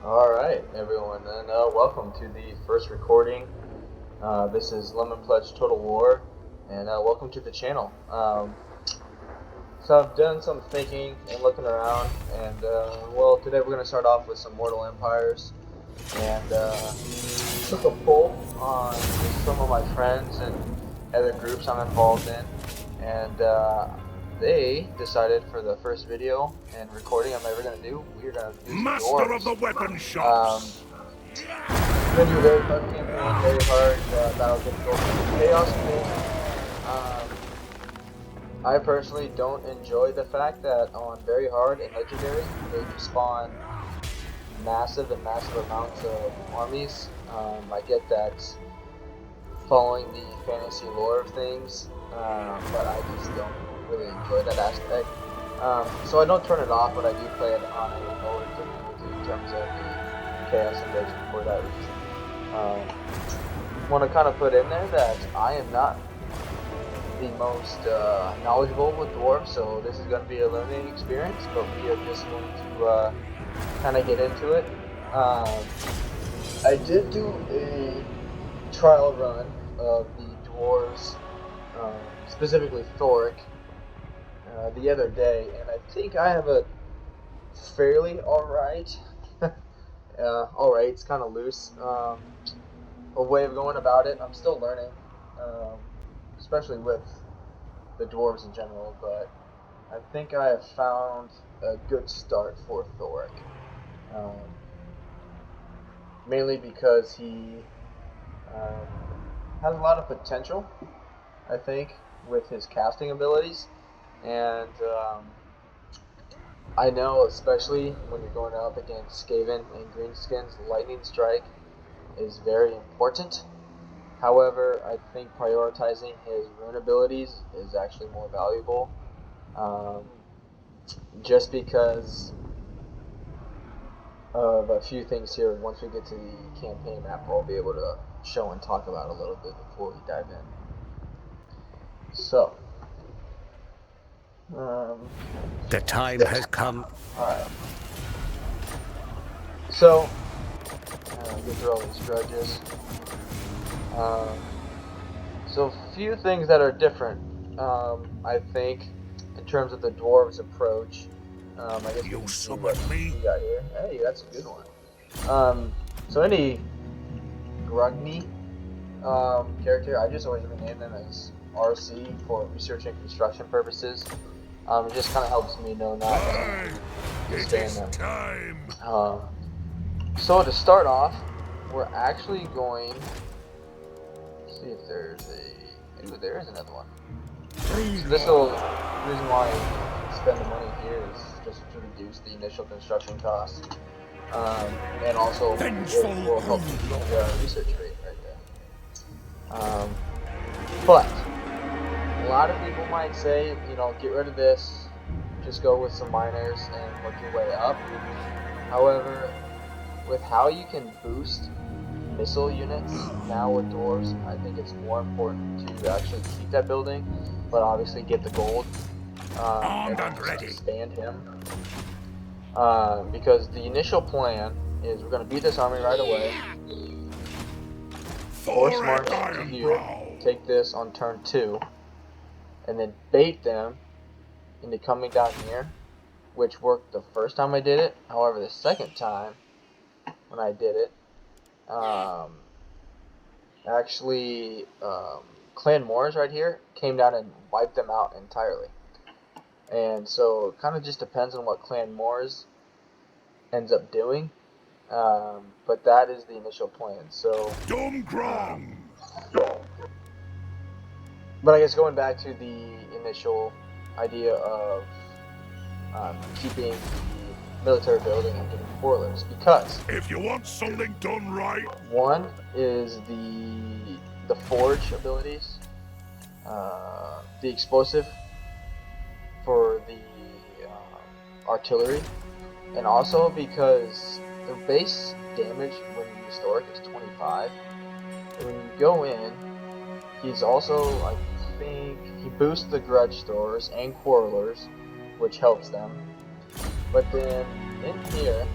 Alright, everyone, and welcome to the first recording. This is Lemon Pledge Total War, and welcome to the channel. So I've done some thinking and looking around, and well, today we're going to start off with some Mortal Empires, and took a poll on some of my friends and other groups I'm involved in, and they decided for the first video and recording I'm ever going to do, we're going to do some Master dwarves. of the weapon shops. We're going to do a very hard campaign, very hard battle difficulty, chaos thing. I personally don't enjoy the fact that on very hard and legendary, they spawn massive amounts of armies. I get that following the fantasy lore of things, but I just don't really enjoy that aspect. So I don't turn it off, but I do play it on a lower difficulty in terms of the chaos invasion for that reason. Want to kind of put in there that I am not the most knowledgeable with dwarves, so this is going to be a learning experience, but we are just going to kind of get into it. I did do a trial run of the dwarves, specifically Thorek, the other day, and I think I have a fairly alright, it's kind of loose, a way of going about it. I'm still learning, especially with the dwarves in general, but I think I have found a good start for Thorek. Mainly because he has a lot of potential, I think, with his casting abilities, and I know especially when you're going up against Skaven and Greenskins, Lightning Strike is very important. However, I think prioritizing his rune abilities is actually more valuable, just because of a few things here. Once we get to the campaign map, I'll be able to show and talk about a little bit before we dive in. So, The time has come. alright. So, get through all these grudges. So, few things that are different, I think, in terms of the dwarves' approach. I guess You we can see summon what me? we got here. Hey, that's a good one. So any Grugny character, I just always rename them as RC for research and construction purposes. It just kind of helps me know not to spam them. Time. So to start off, we're actually going to see if there's a... Ooh, there is another one. So this will... The reason why I spend the money here is just to reduce the initial construction costs. And also it will help the research rate right there. But a lot of people might say, you know, get rid of this, just go with some miners and work your way up. However, with how you can boost missile units now with dwarves, I think it's more important to actually keep that building, but obviously get the gold and expand him. Because the initial plan is we're going to beat this army right away, force march to here, take this on turn 2, and then bait them into coming down here, which worked the first time I did it. However, the second time when I did it, actually Clan Moors right here came down and wiped them out entirely. And so it kind of just depends on what Clan Moors ends up doing, but that is the initial plan. So but I guess going back to the initial idea of keeping the military building and getting spoilers, because if you want something done right, one is the forge abilities, the explosive for the artillery, and also because the base damage when you use Thorek is 25. And when you go in, he's also, I think, he boosts the grudge throwers and quarrelers, which helps them. But then in here,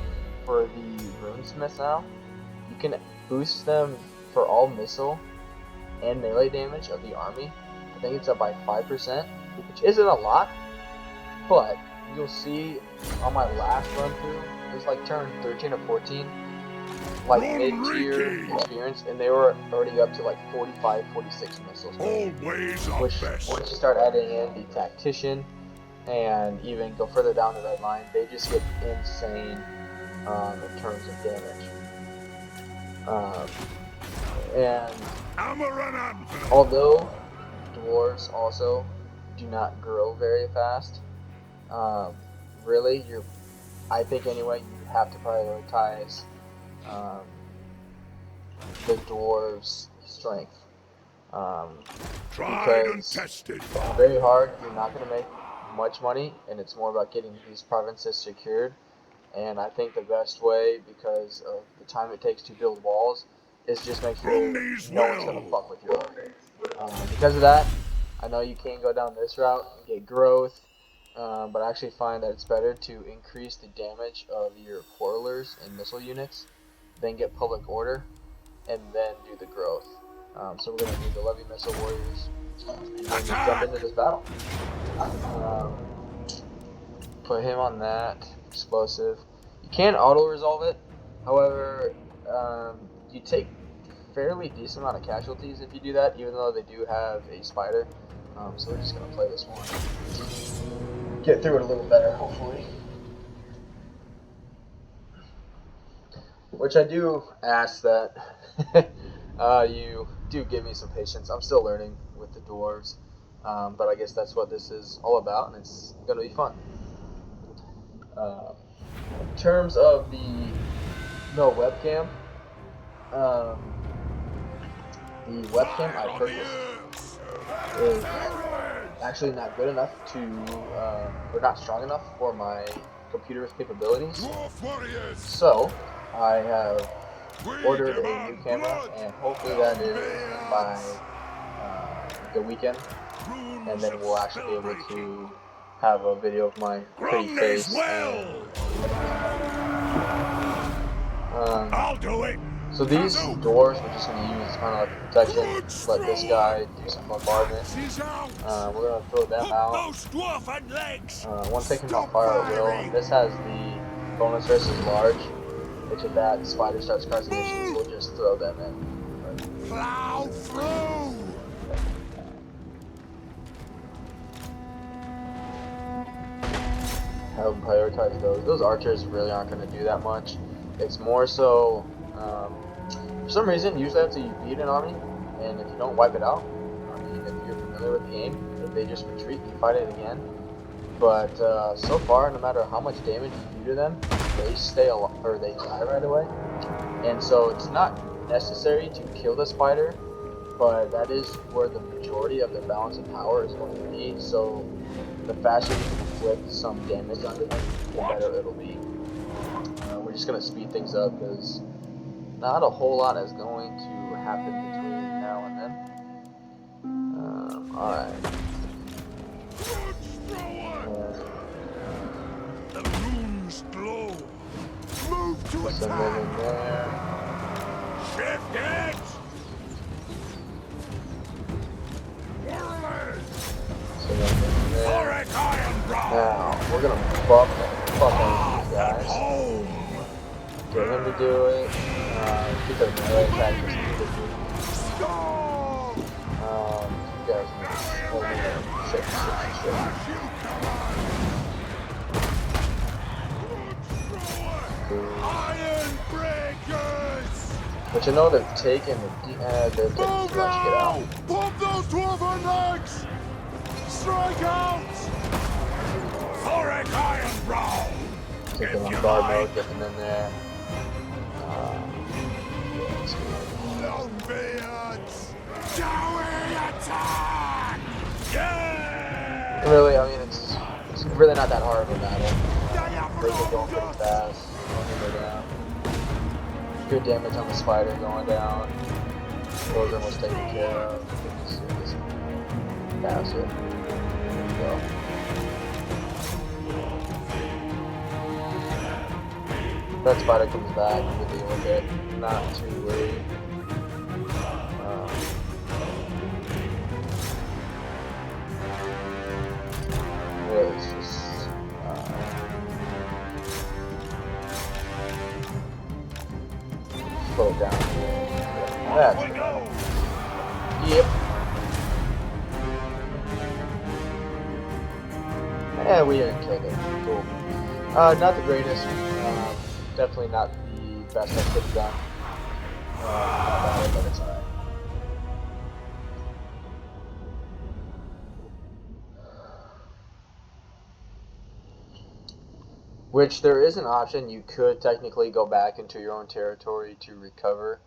for the runesmith now, you can boost them for all missile and melee damage of the army. I think it's up by 5%, which isn't a lot, but you'll see on my last run through, it was like turn 13 or 14, like mid-tier experience, and they were already up to like 45, 46 missiles. Which, once you start adding in the tactician and even go further down the red line, they just get insane in terms of damage. And although dwarves also do not grow very fast, really, I think anyway, you have to prioritize the dwarves' strength. Because very hard, you're not going to make much money, and it's more about getting these provinces secured. And I think the best way, because of the time it takes to build walls, is just make sure no one's going to fuck with your army. Because of that, I know you can go down this route and get growth, but I actually find that it's better to increase the damage of your quarrelers and missile units, then get public order, and then do the growth. So we're going to do the Levy Missile Warriors, and then jump into this battle. Put him on that, explosive. You can auto-resolve it, however, you take fairly decent amount of casualties if you do that, even though they do have a spider. So we're just going to play this one. Get through it a little better, hopefully. Which I do ask that you do give me some patience. I'm still learning with the dwarves, but I guess that's what this is all about, and it's going to be fun. In terms of the webcam, the webcam I purchased is actually not good enough to, or not strong enough for my computer's capabilities. So I have ordered a new camera, and hopefully that is by the weekend, and then we'll actually be able to have a video of my pretty face. I'll do it. So these dwarves we're just going to use kind of like a protection. Let this guy do some bombardment. We're going to throw them out. Once they come out fire at will, and this has the bonus versus large, which if that spider starts causing issues, we'll just throw them in. Plow through. Have them prioritize those. Those archers really aren't going to do that much. It's more so, for some reason, usually after you beat an army, and if you don't wipe it out, I mean, if you're familiar with the game, if they just retreat, you fight it again. But so far, no matter how much damage you do to them, they stay alive, or they die right away. And so it's not necessary to kill the spider, but that is where the majority of the balance of power is going to be. So the faster you can inflict some damage onto them, the better it'll be. We're just going to speed things up because not a whole lot is going to happen between now and then. Alright. The runes glow. Move to Put some men in there. Shift it. Thorek, Ironbrow. Now, we're going to fuck on these guys. Get him to do it. Keep their melee attack just to do. You guys miss. Shit. Iron breakers. But you know they're taking they're taking too much to get out. Pump those dwarven legs. Strike out. Thorek, Ironbrow. Taking on guard mode, get them in there. Longbeards. Joey attack. Yeah. Really, I mean, it's really not that hard of a battle. They get going pretty fast. Go down. Good damage on the spider going down. Those are almost taken care of. Just pass it. There we go. that spider comes back, we'll deal with it. Not too worried. Really, it's just slow it down. That's yep. Yeah, we didn't kill it. Cool. Not the greatest. Definitely not the best I could have done. Not bad, but it's alright. Which there is an option. You could technically go back into your own territory to recover.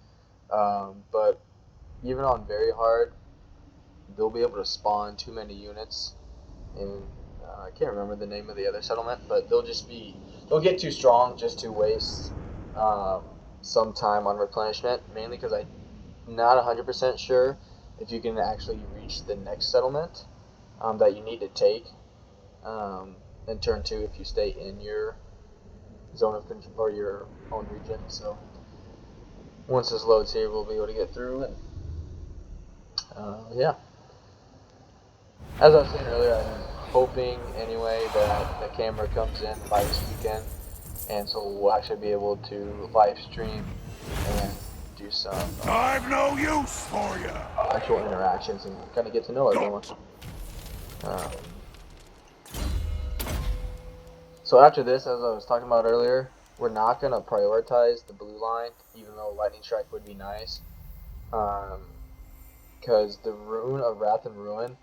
But even on very hard, they'll be able to spawn too many units. And I can't remember the name of the other settlement, but they'll get too strong just to waste some time on replenishment, mainly because I'm not 100% sure if you can actually reach the next settlement that you need to take in turn 2 if you stay in your zone of control or your own region. So once this loads here, we'll be able to get through, and yeah. As I was saying earlier, I'm hoping anyway that the camera comes in by this weekend, and so we'll actually be able to live stream and do some I've no use for you. actual interactions and kind of get to know everyone. So after this, as I was talking about earlier, we're not going to prioritize the blue line, even though Lightning Strike would be nice. Because the Rune of Wrath and Ruin,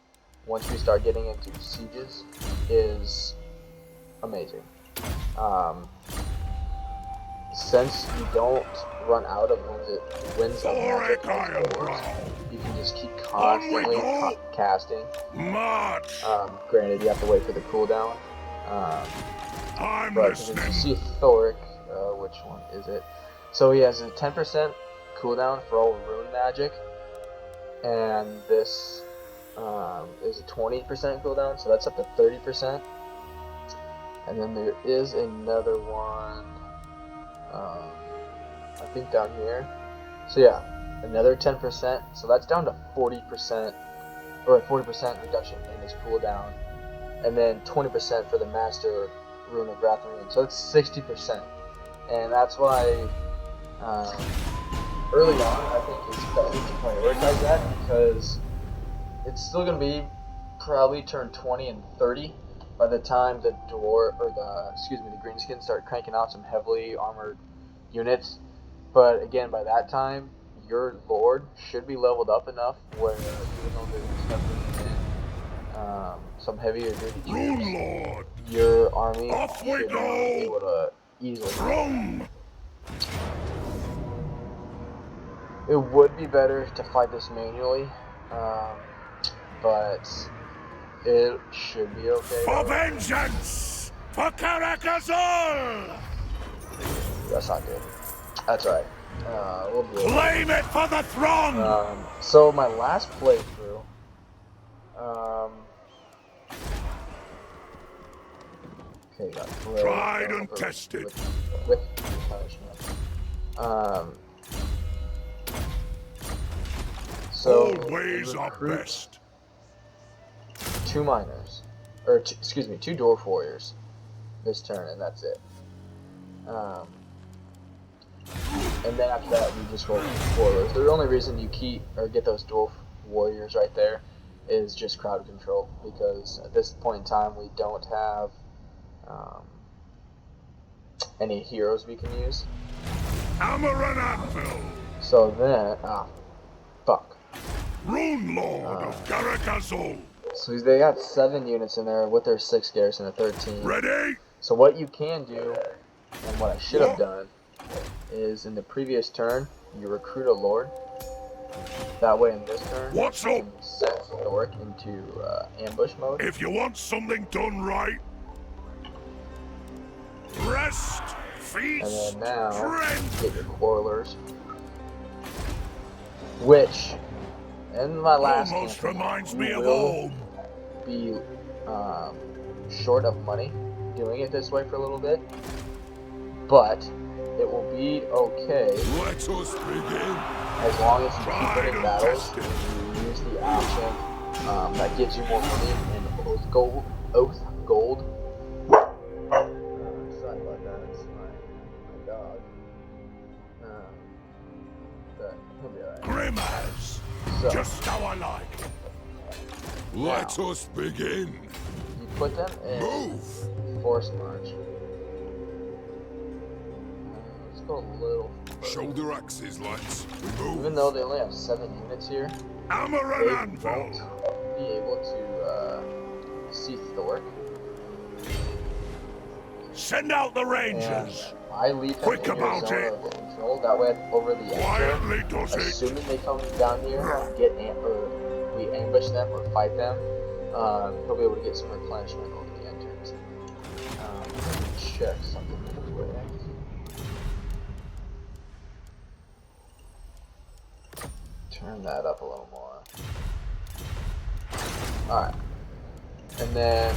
once we start getting into sieges, is amazing. Since you don't run out of winds of magic, you can just keep constantly casting. Granted, you have to wait for the cooldown. But as you see Thorek, which one is it? So he has a 10% cooldown for all rune magic, and this is a 20% cooldown, so that's up to 30%. And then there is another one, I think down here. So yeah, another 10%, so that's down to 40%, or a 40% reduction in his cooldown, and then 20% for the Master Rune of Wrath and Ruin, so it's 60%. And that's why early on I think it's better to prioritize that, because it's still going to be probably turn 20 and 30 by the time the the greenskins start cranking out some heavily armored units. But again, by that time, your lord should be leveled up enough where even though there's some heavier duty troops, your army should be able to easily. It would be better to fight this manually, but it should be okay. For vengeance! For Caracazol! That's not good. That's right. We'll do it. Claim it for the throne! So my last playthrough, okay, got tried and tested with punishment. So always are best. 2 miners, or 2 dwarf warriors this turn, and that's it. And then after that, we just roll spoilers. The only reason you keep or get those dwarf warriors right there is just crowd control, because at this point in time we don't have any heroes we can use. So then, fuck. Rune Lord of Caracazol. So they got 7 units in there with their 6 garrison at 13. Ready? So what you can do, and what I should have done, is in the previous turn, you recruit a lord. That way in this turn, you can set Thorek into ambush mode. If you want something done right, rest, feast, and then now, get your quarrelers. Which, in my last almost campaign, reminds me of will home. Be short of money doing it this way for a little bit, but it will be okay Let us begin. as long as you keep Tried winning and battles tested. and you use the option that gives you more money and oath gold. Sorry about that. It's my dog. But he'll be alright. Grimace. So, Just how I like. Let now, us begin. you put them in Move. force march. Let's go a little further. Shoulder axes, lads. We move. Even though they only have 7 units here, Hammer they and anvil. won't be able to see Thorek. Send out the And rangers. I leave him Quick in your about zone it. of control. That way, over the end Quietly turn, does it. assuming they come down here and get we ambush them or fight them, he'll be able to get some replenishment over the end turns. Let me check something real quick. Turn that up a little more. Alright. And then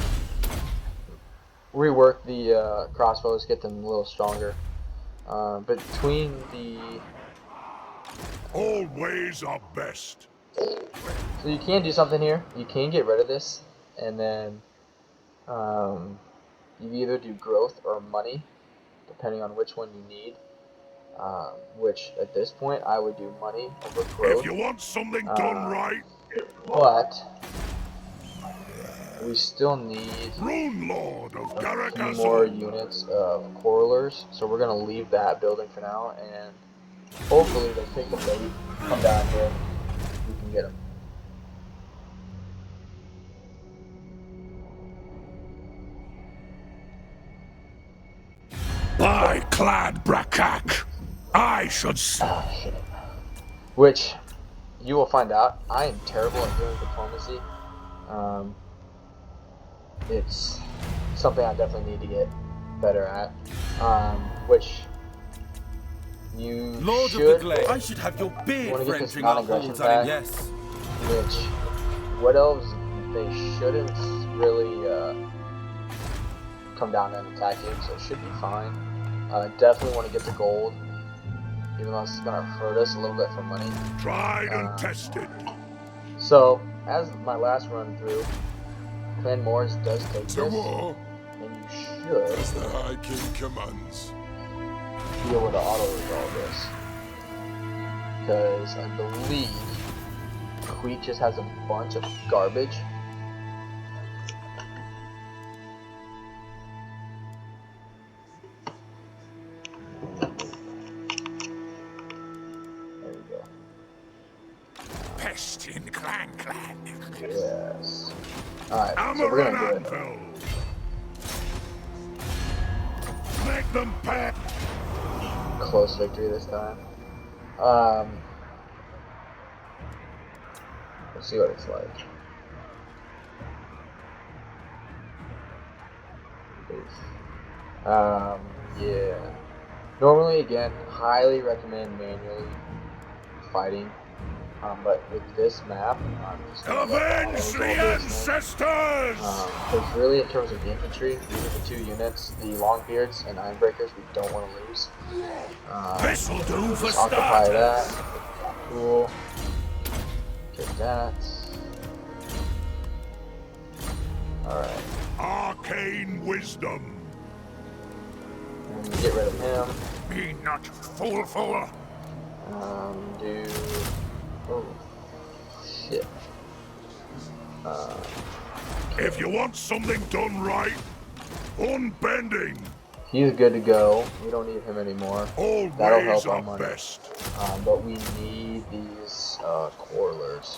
rework the crossbows, get them a little stronger. Between the... All ways are best. So you can do something here. You can get rid of this, and then you either do growth or money, depending on which one you need. Which at this point I would do money over growth. If you want something done right, But we still need Rune Lord of a few more Garagazon. units of correlers, so we're gonna leave that building for now, and hopefully they take the bait, come down here, we can get them. By Clad Brakak, I should Shit. Which you will find out, I am terrible at doing diplomacy. It's something I definitely need to get better at. Which you Lord should. of the Glade, I should have your You beard want to get this wrenching our non-aggression halls back, yes. which Wood Elves, they shouldn't really come down and attack you, so it should be fine. Definitely want to get the gold, even though it's going to hurt us a little bit for money. tried and tested. So, as my last run through, Clan Moors does take To this, war, and you should as the High King commands. be able to auto-resolve this. Because I believe Queet just has a bunch of garbage. There we go. Pest in Clan. Yes. Alright, so Hammer we're and gonna do it. anvil. Make them pay. Close victory this time. Let's see what it's like. Yeah. Normally, again, highly recommend manually fighting. But with this map, I'm just gonna Avenge let the ancestors! because really, in terms of the infantry, these are the two units, the Longbeards and Ironbreakers, we don't want to lose. This'll do for Just occupy that. starters. Cool. Get that. Alright. Arcane wisdom. And get rid of him. Be not foolful. Do... Oh. Shit. If you want something done right, unbending. He's good to go. We don't need him anymore. All That'll ways help our are money. best. But we need these correlers.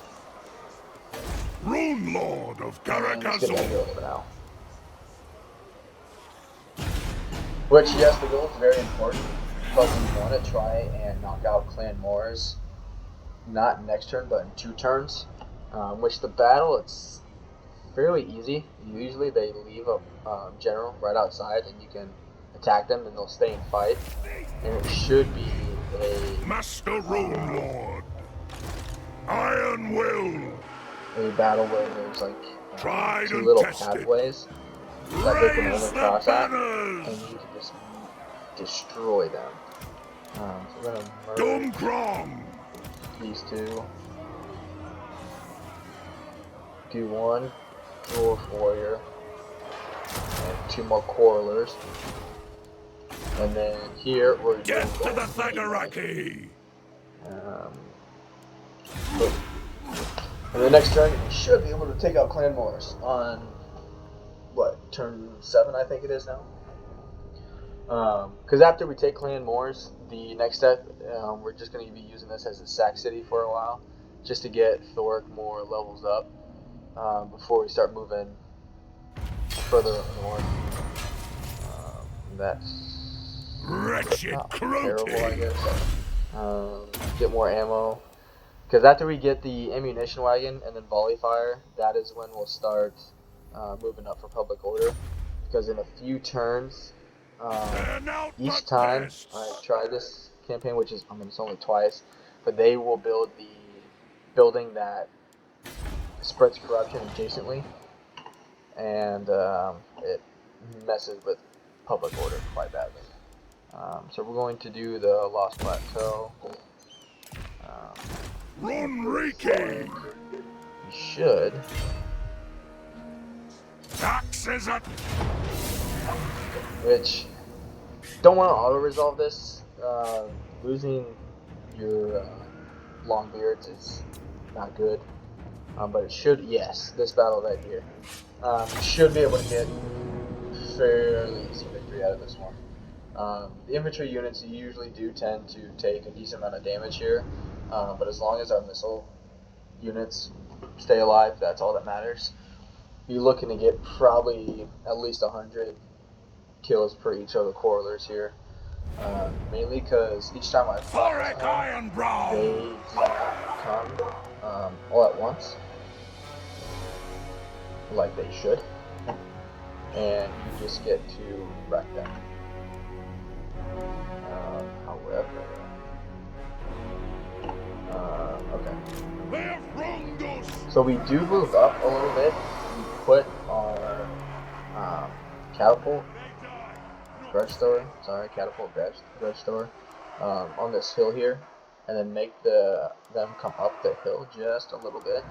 Rune Lord of Let's get that Garagazon. gold for now. Which, yes, the gold is very important, but we want to try and knock out Clan Moors, not next turn, but in 2 turns. Which the battle, it's fairly easy. Usually they leave a general right outside, and you can attack them, and they'll stay and fight. And it should be Master Rune Lord. Iron Will. a battle where there's like Tried 2 and little tested. pathways that they can Raise only the cross at, banners. and you can just destroy them. So we're gonna Dum merge grong. these two. Do one dwarf warrior and 2 more quarrelers. And then here we're Get doing to the gold. Thagaraki. And the next turn, we should be able to take out Clan Morris on, what, turn 7, I think it is now? Because after we take Clan Morris, the next step, we're just going to be using this as a sack city for a while, just to get Thorek more levels up before we start moving further up north. That's Wretched not terrible, I Crotty. guess. Get more ammo. Because after we get the ammunition wagon and then volley fire, that is when we'll start moving up for public order. Because in a few turns, each time I try this campaign, which is, it's only twice, but they will build the building that spreads corruption adjacently, and it messes with public order quite badly. So we're going to do the Lost Plateau. Run, Ricky. We should. Taxes up. Which, don't want to auto-resolve this. Losing your long beards is not good. But it should, yes, this battle right here. Should be able to get fairly easy victory out of this one. The infantry units usually do tend to take a decent amount of damage here, but as long as our missile units stay alive, that's all that matters. You're looking to get probably at least 100 kills per each of the quarrelers here. Mainly because each time I Thorek, Ironbrow. they do not come all at once, like they should, and you just get to wreck them. However, okay. So we do move up a little bit. We put our catapult grudge thrower on this hill here, and then make them come up the hill just a little bit.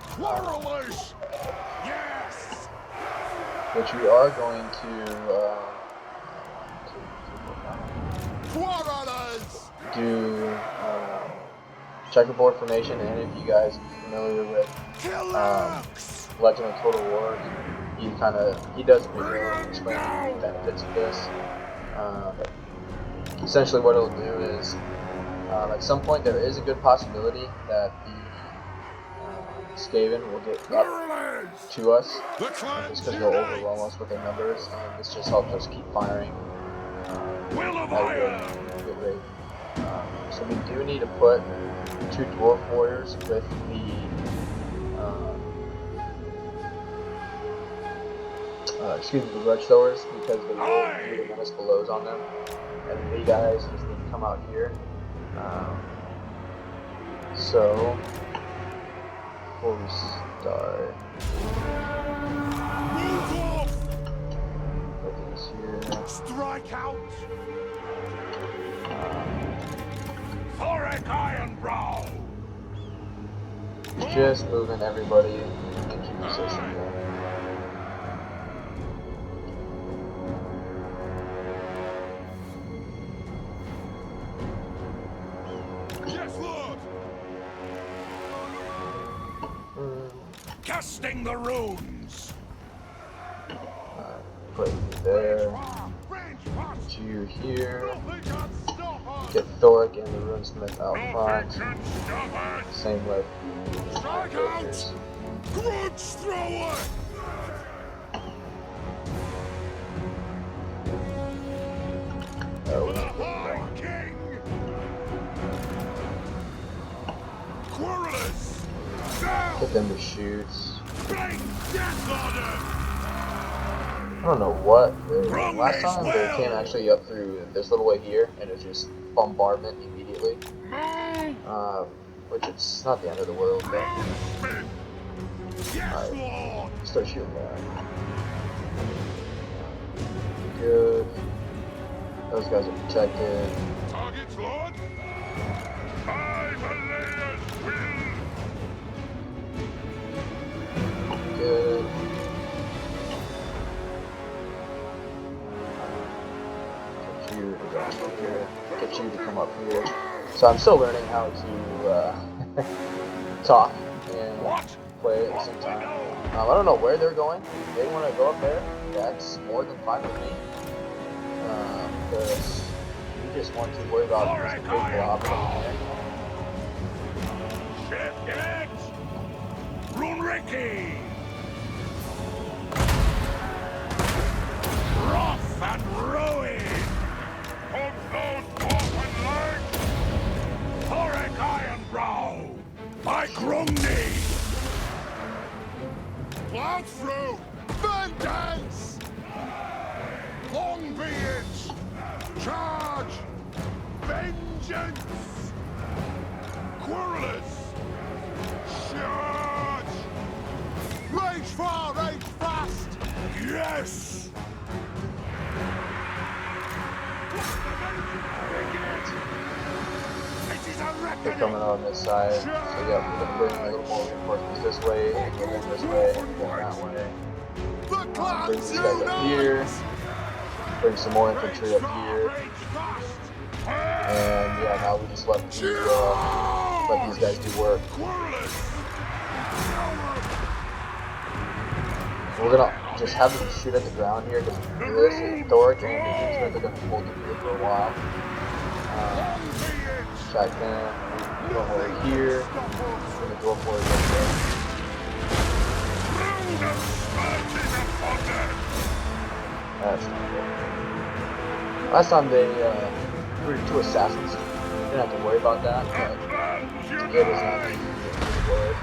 Quarrelers! Yes! Which we are going to Quarrelers! do checkerboard formation, and if you guys are familiar with Legend of Total War, he does a video explaining the benefits of this. Essentially what it'll do is, at some point there is a good possibility that the Skaven will get up to us, just because they'll overwhelm us with their numbers, and this just helps us keep firing at a good rate. So we do need to put 2 dwarf warriors with the grudge throwers, because they will do the menace blows on them, and the guys just need to come out here. So before we start, put these here. Strike out! Thorek, Ironbrow! Just moving everybody into position there. Yes, Lord! Casting the runes! Put you there. Get you here. Get Thorek and the runesmith out front. Same with the Grudge thrower! King! Quarrelers! Get them to shoot. Bring death on them! I don't know what. Last time they came actually up through this little way here, and it's just bombardment immediately. Which it's not the end of the world, but alright, start shooting that. Good. Those guys are protected. targets, Lord. My Valaya's will. Good. Get you to go up here. Get you to come up here. So I'm still learning how to talk and play at the same time. I don't know where they're going. If they want to go up there, that's more than fine with me. Because we just want to worry about this big blob coming here. Shit, get! Runriki! Rough and ruin! Hold those open legs! Thorek Ironbrow! By Grundy! Plow through! Vengeance! Long be it! Charge! Vengeance! Querulous! Charge! Rage far, rage fast! Yes! It is a They're reckoning! coming on this side. So yeah, we're going to bring a little more reinforcements this way, and then this way, and then that way. Bring these guys up here. Bring some more infantry up here. And yeah, now we just let these guys do work. We're gonna just have them shoot at the ground here because this is Thorek and the Dunesmen, they're gonna hold them here for a while. Check them. Go over here. We're gonna go for it this way. That's not good. Last time they threw 2 assassins. Didn't have to worry about that, but it was not easy to worry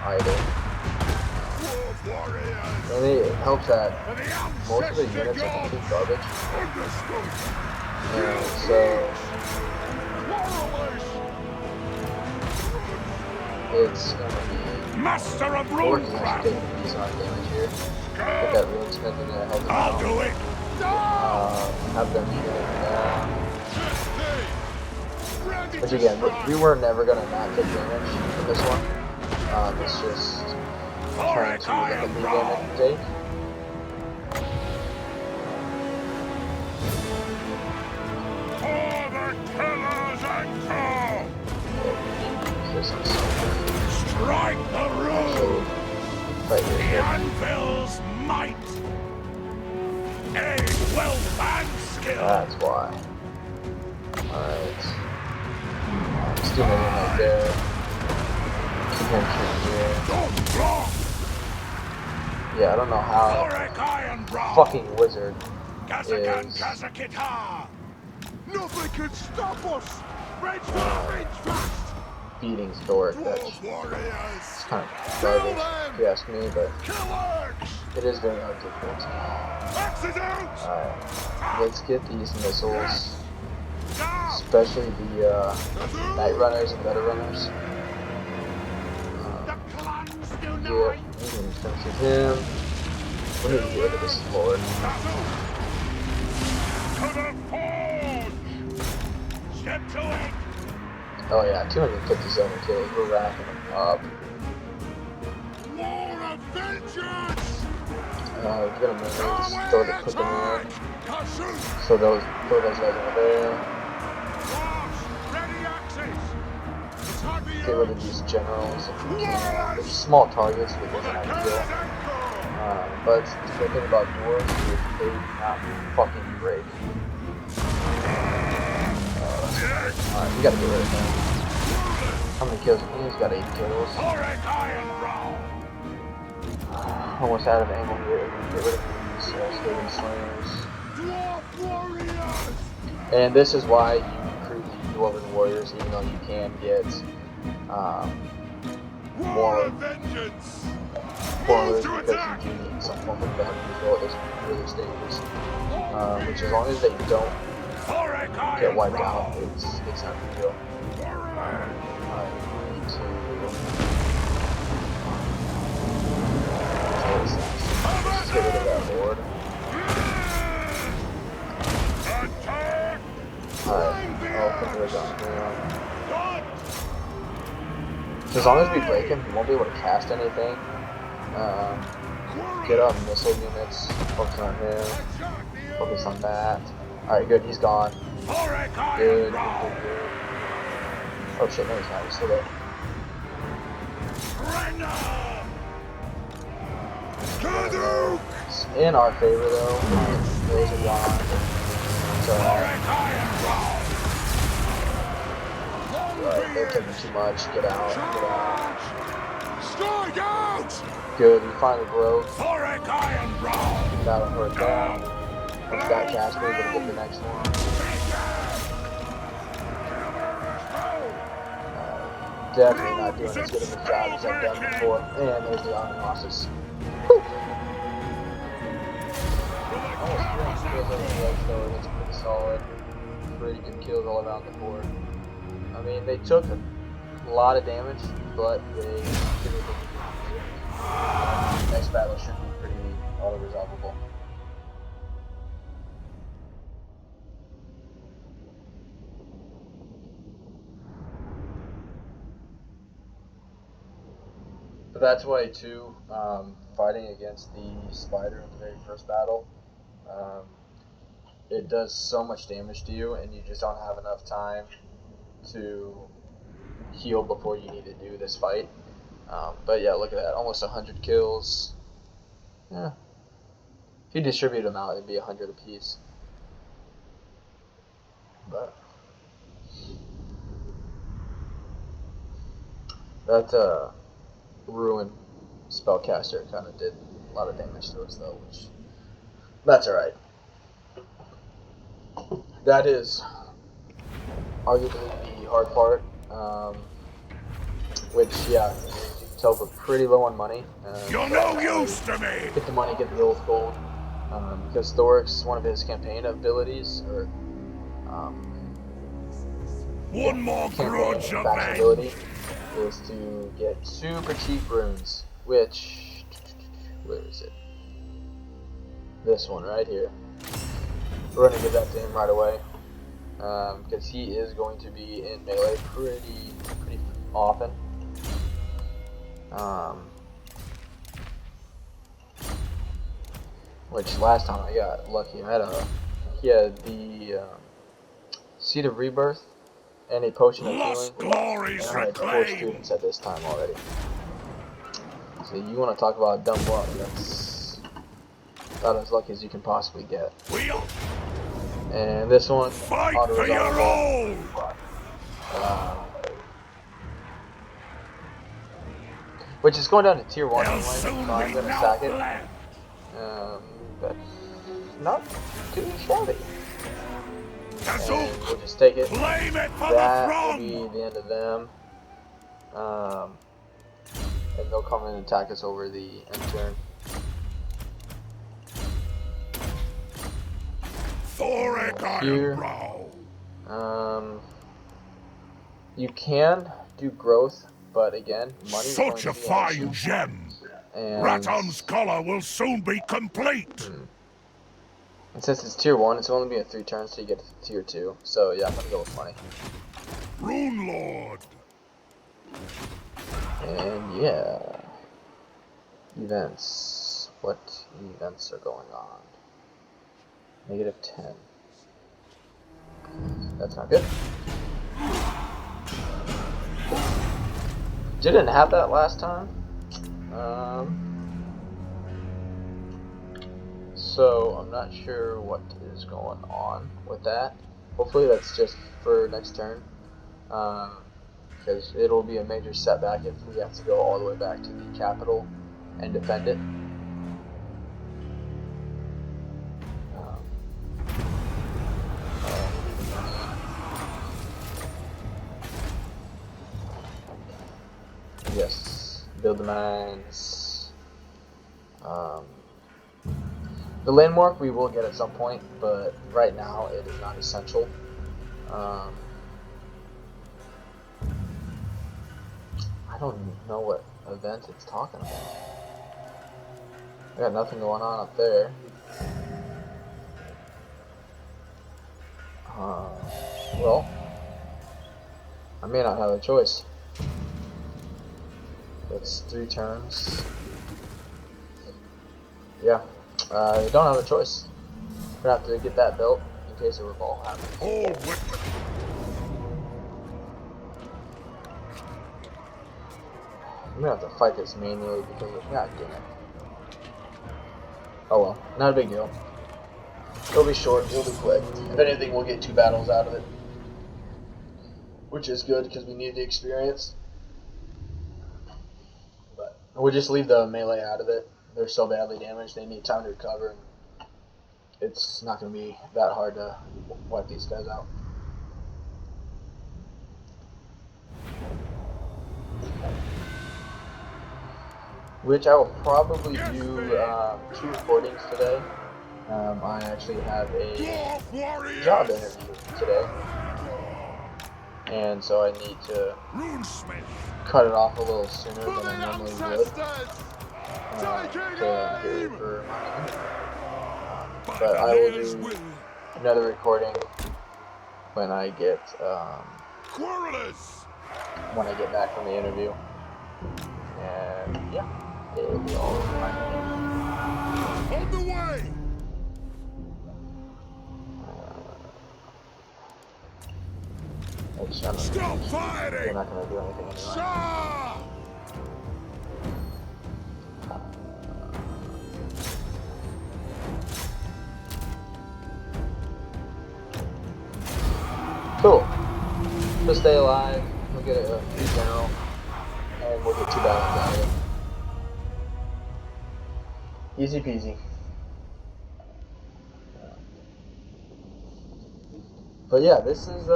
either. And it helps that most of the units are complete garbage. And so it's gonna be Master of Thorek is Rune actually taking a decent amount of damage here. Get that runesmith in there, help them I'll out. do it! Have them shoot it down. Which again, we were never gonna not take damage from this one. It's just trying to limit the damage we take. For the killer's anchor! This on something. Strike the room! Right The here. anvil's might! Aid, wealth, and skill! That's why. Alright. Let's do another one right there. Keep him shooting here. Don't block! Yeah, I don't know how Thorek Ironbrow! fucking wizard Kazakan is Kazakita! Nothing can stop us! Rage fast! beating Thorek. That's Warriors! kind of garbage, if you ask me, but Killers! it is very hard to difficult. Accident! Alright, let's get these missiles, especially the night runners and better runners. The clans Yeah, unite! we can finish with him. We need to get rid of this lord. To the forge! Step to it! Oh yeah, 257 kills. We're racking them up. War of vengeance! We're gonna move these, throw the cooking in. So those, throw those guys over there. Ready axes! Get rid of these generals if we can. They're small targets, which isn't ideal. But the good thing about dwarves is they do not fucking break. Alright, we gotta get rid of him. How many kills? He's got 8 kills. Almost out of ammo here. Get rid of these skating slayers. And this is why you recruit the dwarven warriors, even though you can get more spoilers because you do need some form of gun control at this early stages. Which as long as they don't get wiped out, it's not a big deal. I need to let's get rid of that lord. Alright. nothing really going on. So as long as we break him, he won't be able to cast anything. Get up missile units, focus on him, focus on that. Alright, good, he's gone. Good, good, good, good. Oh shit, no he's not, he's still there. It's in our favor though. Those are gone. So, right, they're taking too much. Get out, get out. Good, we finally broke. That'll hurt that. Once that cast, we're able to get the next one. Definitely not doing as good of a job as I've done before. And there's the army losses. Whew. Almost 300 kills over the edge though, that's pretty solid. Pretty good kills all around the board. I mean, they took a lot of damage, but they did what they needed to do. Next battle should be pretty auto-resolvable. But that's why, too, fighting against the spider in the very first battle, it does so much damage to you, and you just don't have enough time to heal before you need to do this fight. But yeah, look at that, almost 100 kills. Yeah. If you distribute them out, it'd be 100 apiece. But that ruin spellcaster kind of did a lot of damage to us though, which that's alright. That is arguably the hard part, which yeah, you can tell we're pretty low on money. You're no use to me. Get the money, get the old gold, because Thorek's one of his campaign abilities, or one more grudge of ability is to get super cheap runes, which, where is it? This one right here. We're going to give that to him right away, because he is going to be in melee pretty often. Which last time I got lucky, he had the Seed of Rebirth and a Potion of Healing, and I had 4 students at this time already. So you want to talk about dumb luck, that's about as lucky as you can possibly get. And this one, fight for your own. Which is going down to tier 1 anyway, so I'm going to sack it. That's not too shabby. And we'll just take it. That will be the end of them. And they'll come in and attack us over the end turn. Thorek, Ironbrow. You can do growth, but again, money is such a fine gem. Raton's collar will soon be complete. And since it's tier 1, it's only be a 3 turns till you get to tier 2. So yeah, I'm gonna go with money. Rune Lord. And yeah, events. What events are going on? -10. That's not good. Didn't have that last time. So I'm not sure what is going on with that. Hopefully that's just for next turn, because it'll be a major setback if we have to go all the way back to the capital and defend it. Yes, build the mines. The landmark we will get at some point, but right now it is not essential. I don't know what event it's talking about. I got nothing going on up there. Well, I may not have a choice. That's 3 turns. Yeah, I don't have a choice. I'm gonna have to get that built in case a revolt happens. Oh, I'm gonna have to fight this manually because of, god damn it. Oh well, not a big deal. It'll be short, it'll be quick. If anything, we'll get 2 battles out of it. Which is good because we need the experience. But we'll just leave the melee out of it. They're so badly damaged, they need time to recover. And it's not going to be that hard to wipe these guys out. Which I will probably do 2 recordings today. I actually have a job interview today. And so I need to cut it off a little sooner than I normally would to get ready for my interview. But I will do another recording when I get back from the interview. And yeah, it'll be all fine. on the way. Stop fighting! We're not going to do anything anyway. Cool. Just stay alive. We'll get a new general, and we'll get 2 battles out of it. Easy peasy. But yeah, this is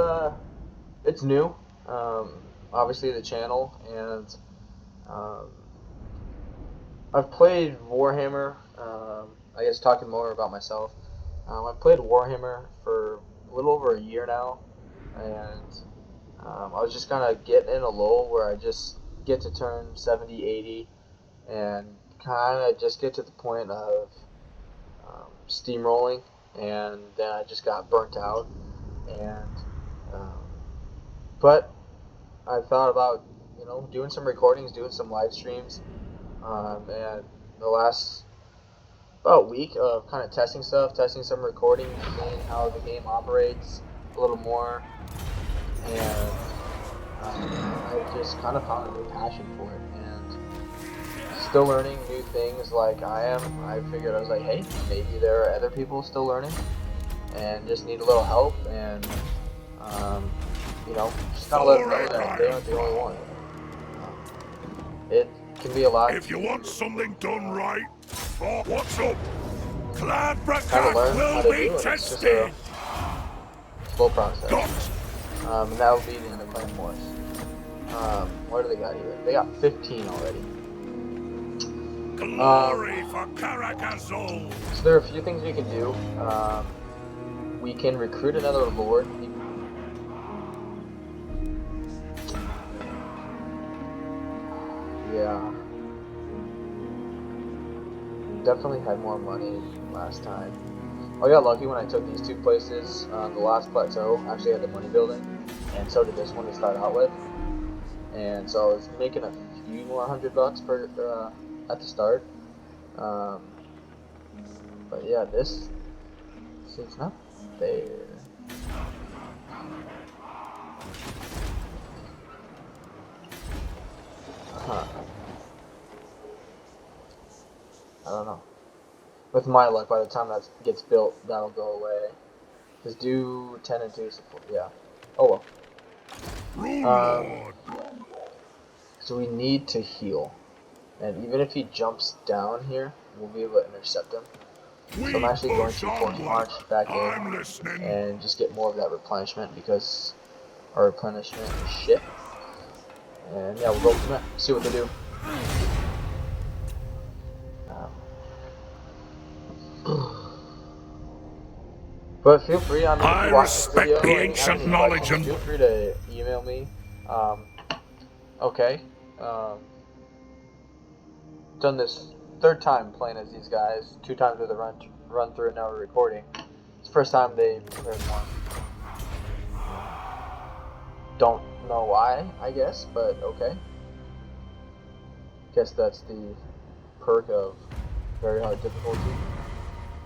it's new. Obviously the channel, and I've played Warhammer. I guess talking more about myself. I've played Warhammer for a little over a year now, and I was just kind of getting in a lull where I just get to turn 70, 80, and kind of just get to the point of steamrolling, and then I just got burnt out. And but I thought about doing some recordings, doing some live streams, and the last about week of kind of testing stuff, testing some recordings, seeing how the game operates a little more, and I just kind of found a new passion for it, and still learning new things like I am. I figured, I was like, hey, maybe there are other people still learning and just need a little help, and just kind of let them know that they aren't the only one. It can be a lot. If you want something done right, what's up? Clan Kind of learn how to will be do it. It's just tested. a slow process. And that will be the end of Clan Force. What do they got here? They got 15 already. Glory for Caracazol. So there are a few things we can do. We can recruit another lord. Yeah. Definitely had more money last time. I got lucky when I took these 2 places. The last plateau actually had the money building, and so did this one to start out with. And so I was making a few more $100 per at the start. But yeah, this it's not fair. I don't know. With my luck, by the time that gets built, that'll go away. Just do 10 and 2 support. Yeah. Oh well. So we need to heal. And even if he jumps down here, we'll be able to intercept him. So I'm actually going to force march back in and just get more of that replenishment, because our replenishment is shit. And yeah, we'll go from there. See what they do. But feel free, if you watch this video the and ancient have any knowledge questions, feel free to email me. Okay. Done this 3rd time playing as these guys. 2 times with a run through, and now we're recording. It's the first time they prepared one. Don't know why, I guess, but okay. Guess that's the perk of very hard difficulty.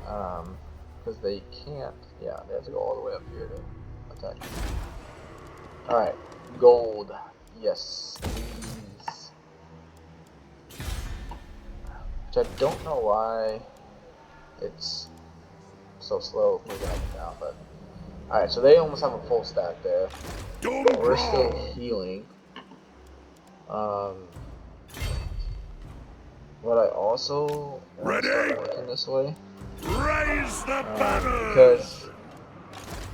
Because they can't, yeah, they have to go all the way up here to attack. Alright, gold. Yes, please. Which I don't know why it's so slow moving up and down, but alright, so they almost have a full stack there. We're still healing. What I also want to start working this way. Raise the banner! Because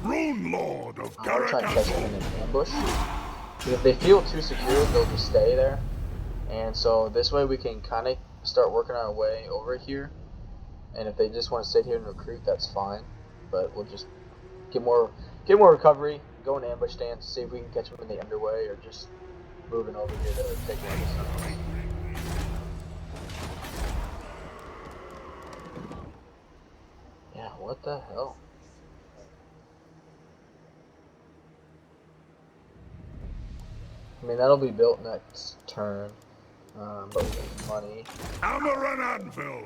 Rune Lord of I want to try and catch them in an ambush. Because if they feel too secure, they'll just stay there. And so this way we can kind of start working our way over here. And if they just want to sit here and recruit, that's fine. But we'll just get more recovery, go in ambush stance, see if we can catch them in the underway, or just moving over here to take one of the. Yeah, what the hell? I mean, that'll be built next turn, but we get money. Hammer and anvil!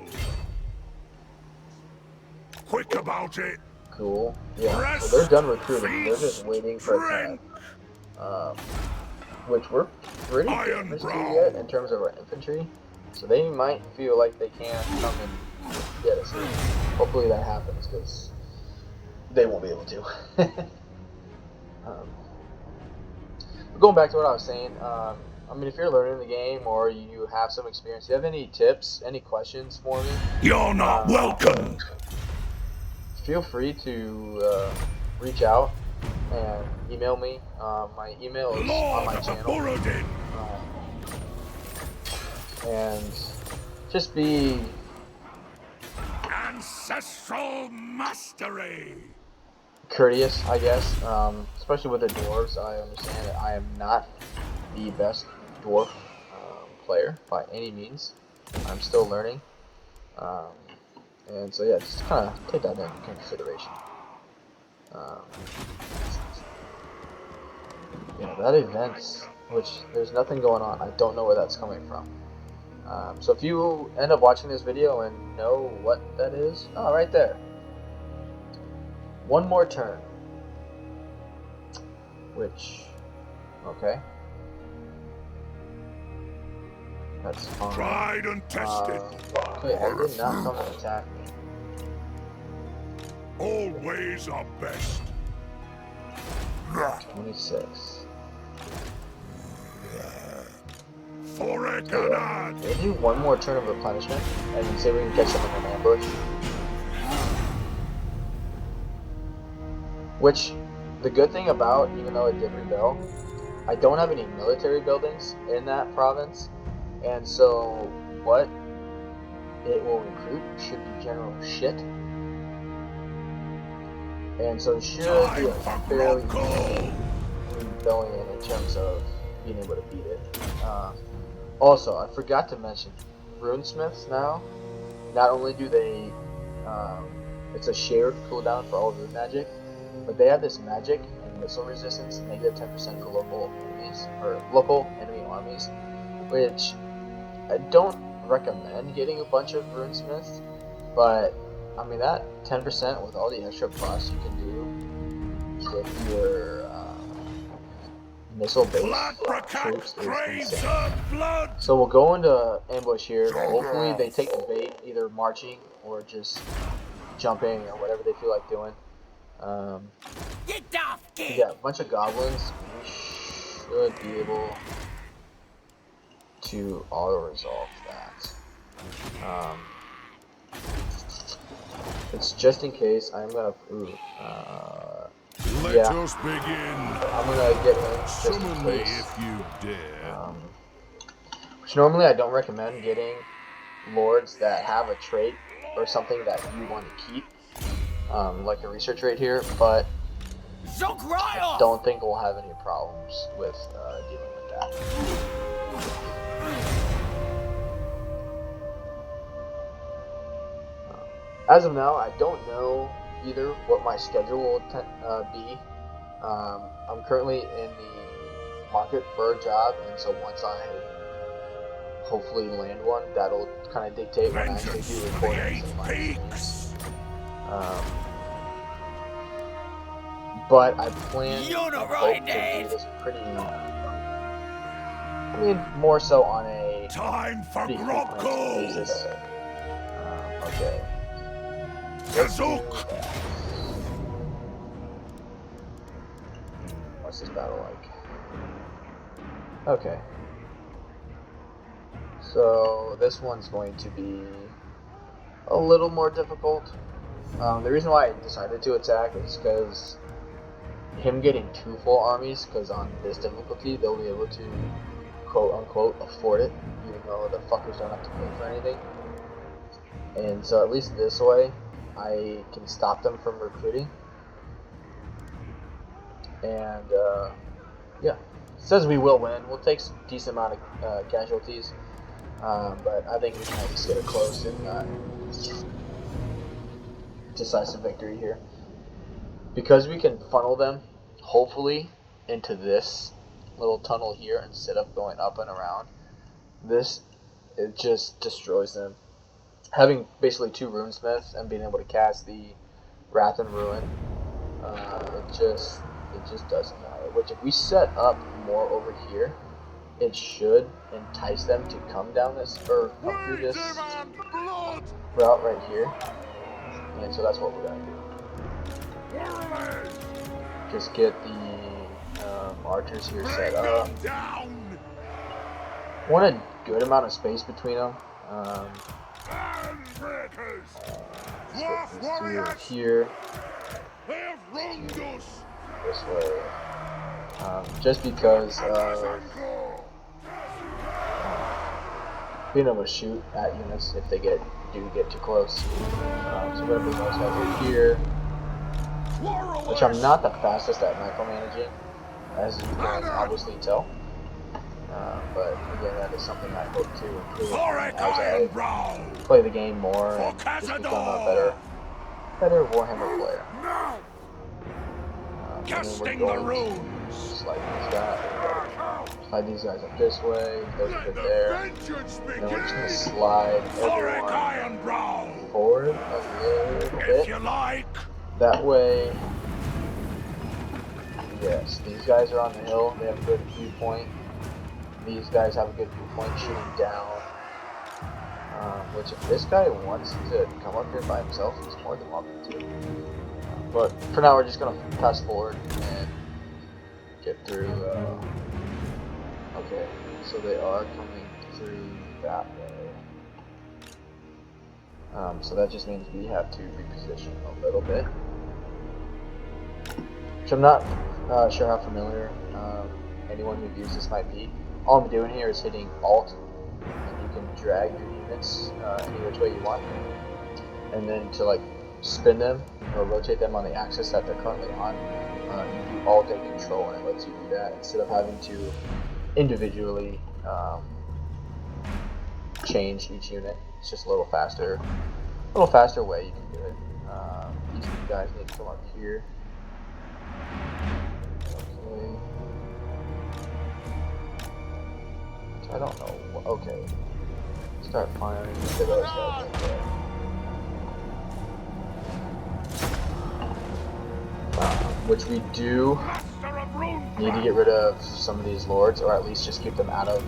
Quick about it! Cool. Yeah, so they're done recruiting. They're just waiting for attack. Which we're pretty damaged to yet in terms of our infantry. So they might feel like they can't come and get us here. Hopefully that happens, because they won't be able to. Going back to what I was saying, I mean, if you're learning the game or you have some experience, do you have any tips, any questions for me? You're not welcome! Feel free to reach out and email me. My email is on my channel. And just be ancestral mastery. Courteous, I guess. Especially with the dwarves, I understand that I am not the best dwarf player by any means. I'm still learning. And so yeah, just kind of take that into consideration. Yeah, that event, which there's nothing going on. I don't know where that's coming from. So if you end up watching this video and know what that is, oh, right there. One more turn. Which, okay. That's fine. Tried and tested. Okay, I did not come and attack me. Always our best. 26. Thorek and we'll do one more turn of replenishment and see if we can catch them in an ambush. Which, the good thing about, even though it did rebel, I don't have any military buildings in that province, and so what it will recruit should be general shit. And so it should be a fairly easy rebellion in terms of being able to beat it. Also, I forgot to mention, runesmiths now, not only do they, it's a shared cooldown for all rune magic, but they have this magic and missile resistance, negative 10% for local enemies, or local enemy armies, which I don't recommend getting a bunch of runesmiths, but I mean that 10% with all the extra plus you can do with your missile-based troops is insane. So we'll go into ambush here. Hopefully they take the bait, either marching or just jumping or whatever they feel like doing. Yeah, a bunch of goblins. We should be able to auto-resolve that. It's just in case. I'm gonna. Let us begin. I'm gonna get him just in case. If you dare. Which normally I don't recommend getting lords that have a trait or something that you want to keep, like a research rate here, but I don't think we'll have any problems with dealing with that. As of now, I don't know either what my schedule will be. I'm currently in the market for a job, and so once I hopefully land one, that'll kind of dictate when I actually do recordings and live streams. But I plan and hope to do this pretty. I mean, more so on a pretty frequent basis. Okay. What's this battle like? Okay. So this one's going to be a little more difficult. The reason why I decided to attack is because him getting 2 full armies, because on this difficulty they'll be able to quote unquote afford it, even though the fuckers don't have to pay for anything. And so at least this way I can stop them from recruiting. And yeah, it says we will win. We'll take some decent amount of casualties, but I think we can at least get a close and decisive victory here. Because we can funnel them, hopefully, into this little tunnel here instead of going up and around. It just destroys them. Having basically 2 runesmiths and being able to cast the Wrath and Ruin, it just doesn't matter. Which if we set up more over here, it should entice them to come down this, or come through this route right here. And so that's what we're gonna do. Just get the archers here set up. Want a good amount of space between them. Let's get these 2 over here. This way. Just because of being able to shoot at units if they do get too close. So we're gonna bring those guys over here. Which I'm not the fastest at micromanaging, as you can obviously tell. But again, that is something I hope to improve Thorek, as I Ironbrow, play the game more and just become a better Warhammer player. Casting the runes. Slide these guys up this way. Those are good there. And then we're just gonna slide everyone forward a little bit. If you like. That way, yes, these guys are on the hill. They have a good viewpoint. These guys have a good viewpoint shooting down. Which if this guy wants to come up here by himself, he's more than welcome to. But for now, we're just gonna pass forward and get through. Okay, so they are coming through that way. So that just means we have to reposition a little bit. Which I'm not sure how familiar anyone who views this might be. All I'm doing here is hitting Alt, and you can drag your units any which way you want. And then to like spin them or rotate them on the axis that they're currently on, you do Alt and Control, and it lets you do that instead of having to individually change each unit. It's just a little faster way you can do it. These guys need to come up here. Okay. I don't know. Okay. Start firing into those guys right there. Which we do need to get rid of some of these lords, or at least just keep them out of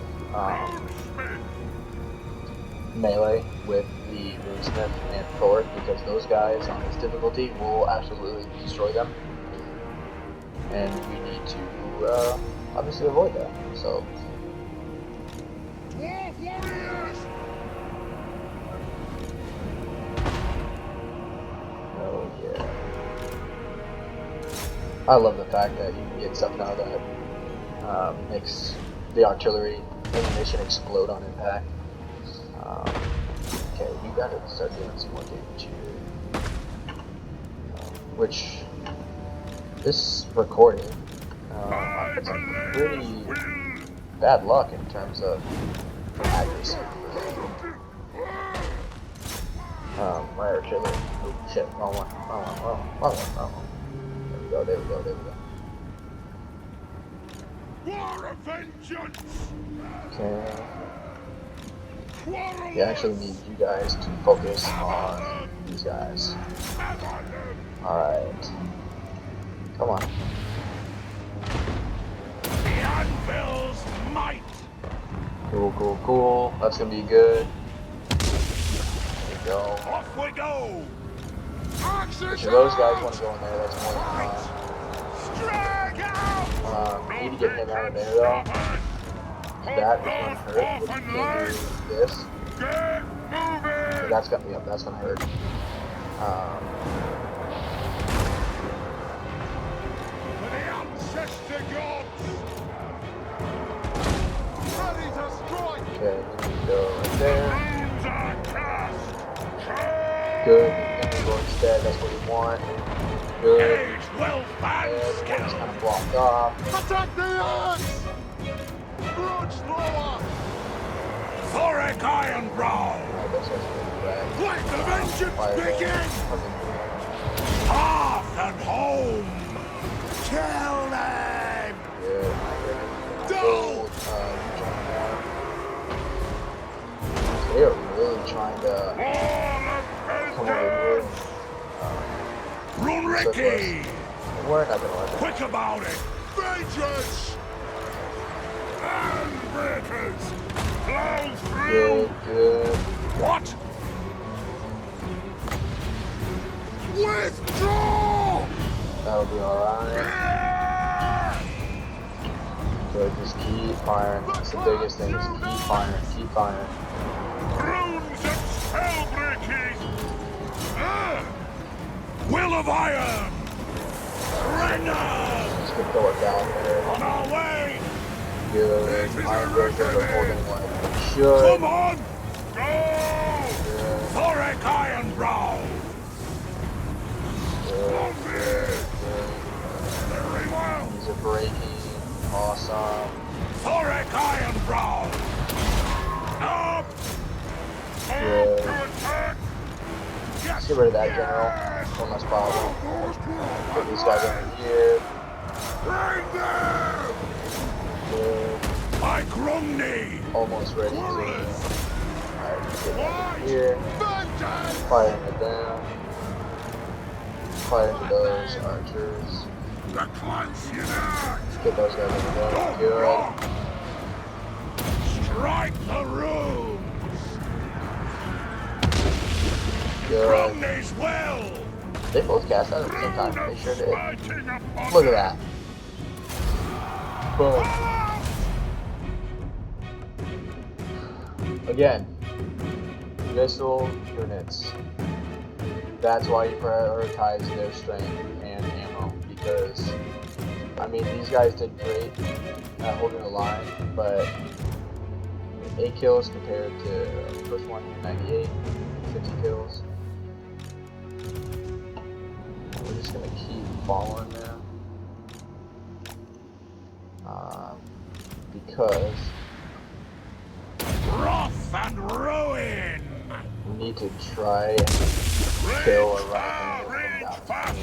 melee with the runesmith and Thorek, because those guys on this difficulty will absolutely destroy them, and we need to obviously avoid that. So oh yeah, I love the fact that you can get stuff now that makes the artillery ammunition explode on impact. Okay, we gotta start doing some more damage here. Which, this recording, I've had some pretty bad luck in terms of accuracy. My artillery. Oh shit, wrong one. There we go. War of vengeance! Okay. We actually need you guys to focus on these guys. Alright. Come on. The anvil's might! Cool, cool, cool. That's gonna be good. There we go. Off we go! If those guys want to go in there, that's more than fine. Strike out! We need to get him out of there though. That is gonna hurt. If you can do this. Get moving! That's gonna, yep, that's gonna hurt. For the ancestor gods! Ready to strike! Okay, we need to go right there. Runes are cast! Good. Then we go instead. That's what we want. Good. Age well And fanned everyone's skill! kind of blocked off. Attack the axe! Grudge thrower! Thorek Ironbrow! I guess that's pretty bad. Let the vengeance Fire begin! Hearth and home! Kill them! Good. Go! They are really trying to come over here. Run Ricky! We're not gonna let them. Quick about it! Vengeance! Handbreakers! Blow through! Good, good. What? Withdraw! That'll be alright. Good, just keep firing. That's the biggest thing, is keep firing, keep firing. Runes and spellbreakers! Will of iron! Surrender! Let's get Thorek down there. On our way! Good. Ironbrow are holding like they should. Come on! Go! Good, Thorek Ironbrow! good, good. Very well! These are breaking. Awesome. Thorek Ironbrow! Up! Good. To attack! Let's get rid of that general. One less problem. Put these guys over here. Bring them! Good. My Grumney! Almost ready to. Alright, get that over here. Fire into them. Fire into those archers. The clans unite! Get those guys over there. Don't Good. rock! Strike the rooms! Good. Grumney's will! They both cast out at the same time. They sure did. Fighting upon Look at that. Boom. Again, missile units. That's why you prioritize their strength and ammo, because I mean these guys did great at holding the line, but 8 kills compared to the first one here, 98, 50 kills. We're just gonna keep following them because wrath and ruin! we need to try and kill a rifle down.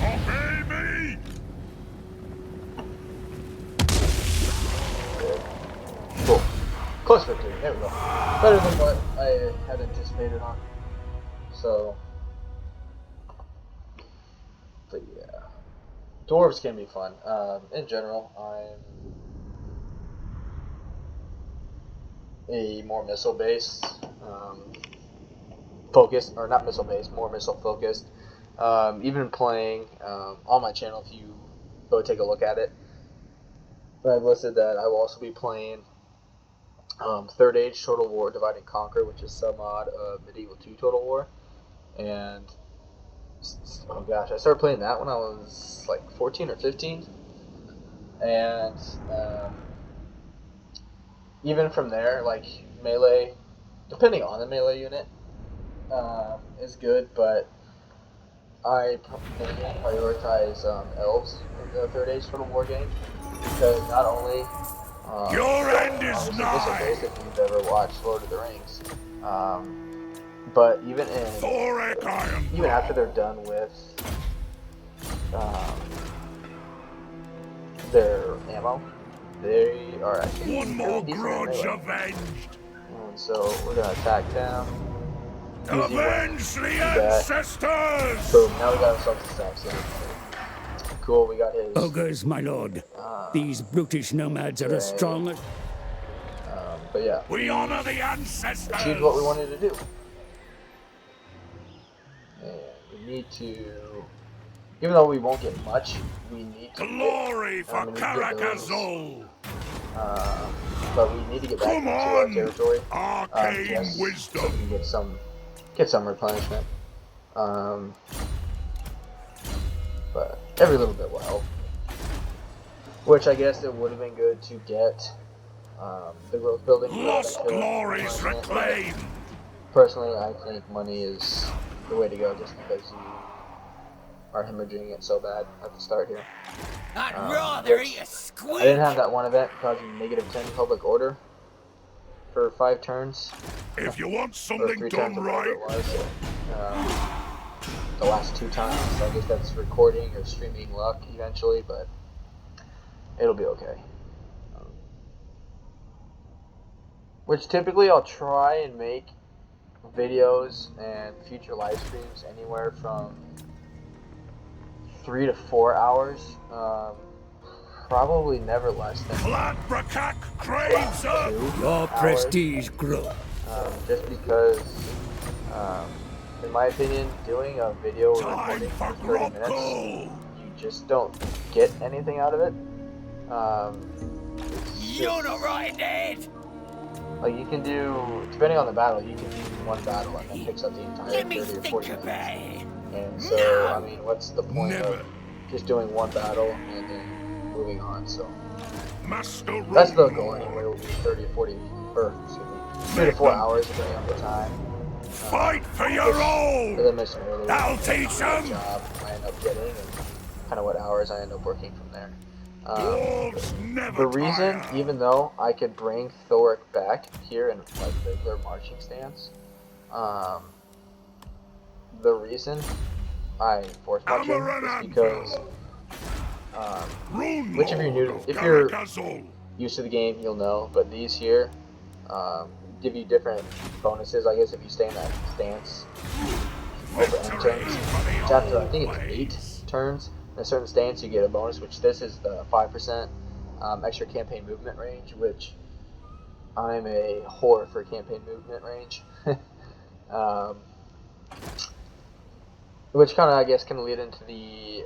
Obey me! Good. Cool. Close victory. There we go. Better than what I had anticipated on. So, but yeah, dwarves can be fun. In general, I'm a more missile-based focused, or not missile-based, more missile-focused. Even playing on my channel, if you go take a look at it, I've listed that I will also be playing Third Age Total War Divide and Conquer, which is some mod of Medieval 2 Total War. And oh gosh, I started playing that when I was like 14 or 15, and even from there, like melee, depending on the melee unit, is good, but I prioritize elves in the Third Age Total War game, because not only Your end is obviously nigh. missile-based, if you've ever watched Lord of the Rings, but even Thorek Iron. even after they're done with their ammo. They are actually One fairly more decent in grudge melee. avenged. And so we're gonna attack them. Easy win. Avenge the Do that. ancestors! Boom, now we got ourselves a assassin. Cool, we got his. Ogres, my lord. These brutish nomads are as Great. strong as... But yeah, We honor the ancestors! achieved what we wanted to do. And we need to, even though we won't get much, we need to Glory get, for we need to get those, Karakazul! but we need to get back Come into our on, territory, arcane just wisdom. so we can get some replenishment. But every little bit will help. Which I guess it would have been good to get the growth building. Lost glories reclaimed! Personally, I think money is the way to go, just because you are hemorrhaging it so bad at the start here. I'd rather eat a squid. I didn't have that one event causing -10 public order for 5 turns. If you want Or something 3 done turns, or whatever right, it was. The last 2 times. So I guess that's recording or streaming luck eventually, but it'll be okay. Which typically I'll try and make videos and future live streams anywhere from 3 to 4 hours. Probably never less than Brakak craves up! 2 Your hours. prestige grows. Just because, in my opinion, doing a video or Time recording for for 30 minutes, grapple! you just don't get anything out of it. You're not right, Dad. Like you can do, depending on the battle, you can do one battle and that picks up the entire Let me 30 or think 40 about minutes. it. And so, I mean, what's the point Never. of just doing one battle and then moving on? So Master that's the Rune goal Lord. anyway. Will be 30 or 40, or excuse me, 3 to 4 hours depending on the time. Fight for your As I own! mentioned earlier, I'll depending teach on 'em. what job I end up getting and kind of what hours I end up working from there. Dwarves The never reason, tire. even though I could bring Thorek back here in like regular marching stance, the reason I force march him is because, Rune which if you're new, Lord of if you're Karakazul. used to the game, you'll know. But these here give you different bonuses. I guess if you stay in that stance over end turns, which after I think it's 8 turns in a certain stance, you get a bonus. Which this is the 5% extra campaign movement range, which I'm a whore for campaign movement range. Which kind of, I guess, can lead into the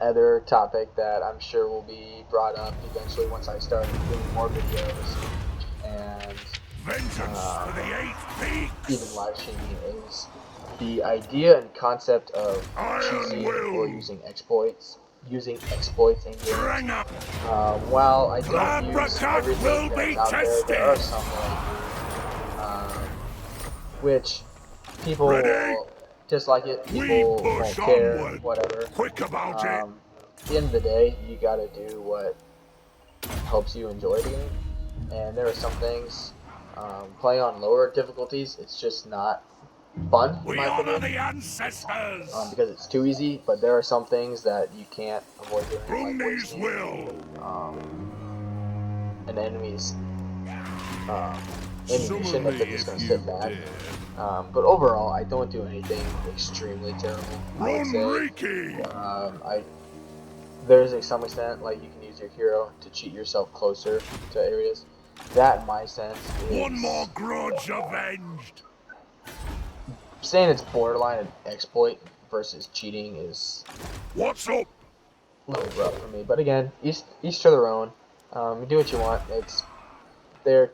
other topic that I'm sure will be brought up eventually once I start doing more videos and Vengeance for the 8th peak. even live streaming, is the idea and concept of cheesing or using exploits in games. Bring up. While I don't use Brakak everything will that's be out there are tested. some that I do, which people Ready? will dislike it, We people push won't care, onward. whatever. Quick about it. At the end of the day, you gotta do what helps you enjoy the game. And there are some things, playing on lower difficulties, it's just not fun, in We my honor opinion, the ancestors. because it's too easy. But there are some things that you can't avoid doing, like Brumney's wasting will. an enemy's ammunition if they're just gonna sit back. But overall, I don't do anything extremely terrible, I would say. Runriki. There's a some extent, like you can use your hero to cheat yourself closer to areas. That, in my sense, is One more grudge avenged. saying it's borderline an exploit versus cheating is What's up? a little rough for me. But again, each to their own. You do what you want. It's there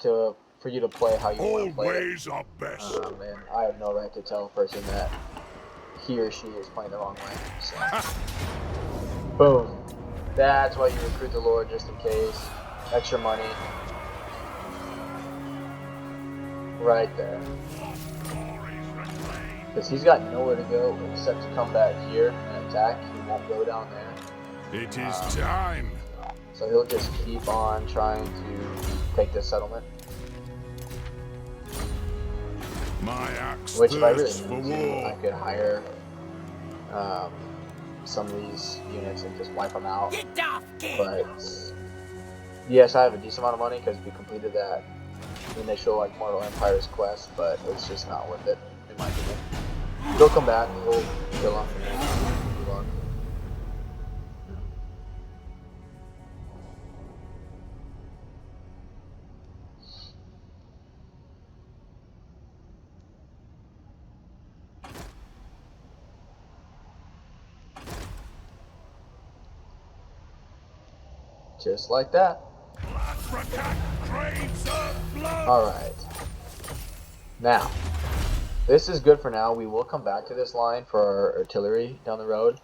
for you to play how you want to play it. Always are best. And I have no right to tell a person that he or she is playing the wrong way. So, boom. That's why you recruit the Lord, just in case. Extra money. Right there. Because he's got nowhere to go except to come back here and attack. He won't go down there. It is time. So he'll just keep on trying to take this settlement. My axe Which if I really thirsts for needed to, I war. could hire some of these units and just wipe them out. Get off, kid! But yes, I have a decent amount of money because we completed that initial like Mortal Empires quest, but it's just not worth it in my opinion. They'll come back, we'll kill them, and move on. Just like that. Alright. Now, this is good for now. We will come back to this line for our artillery down the road,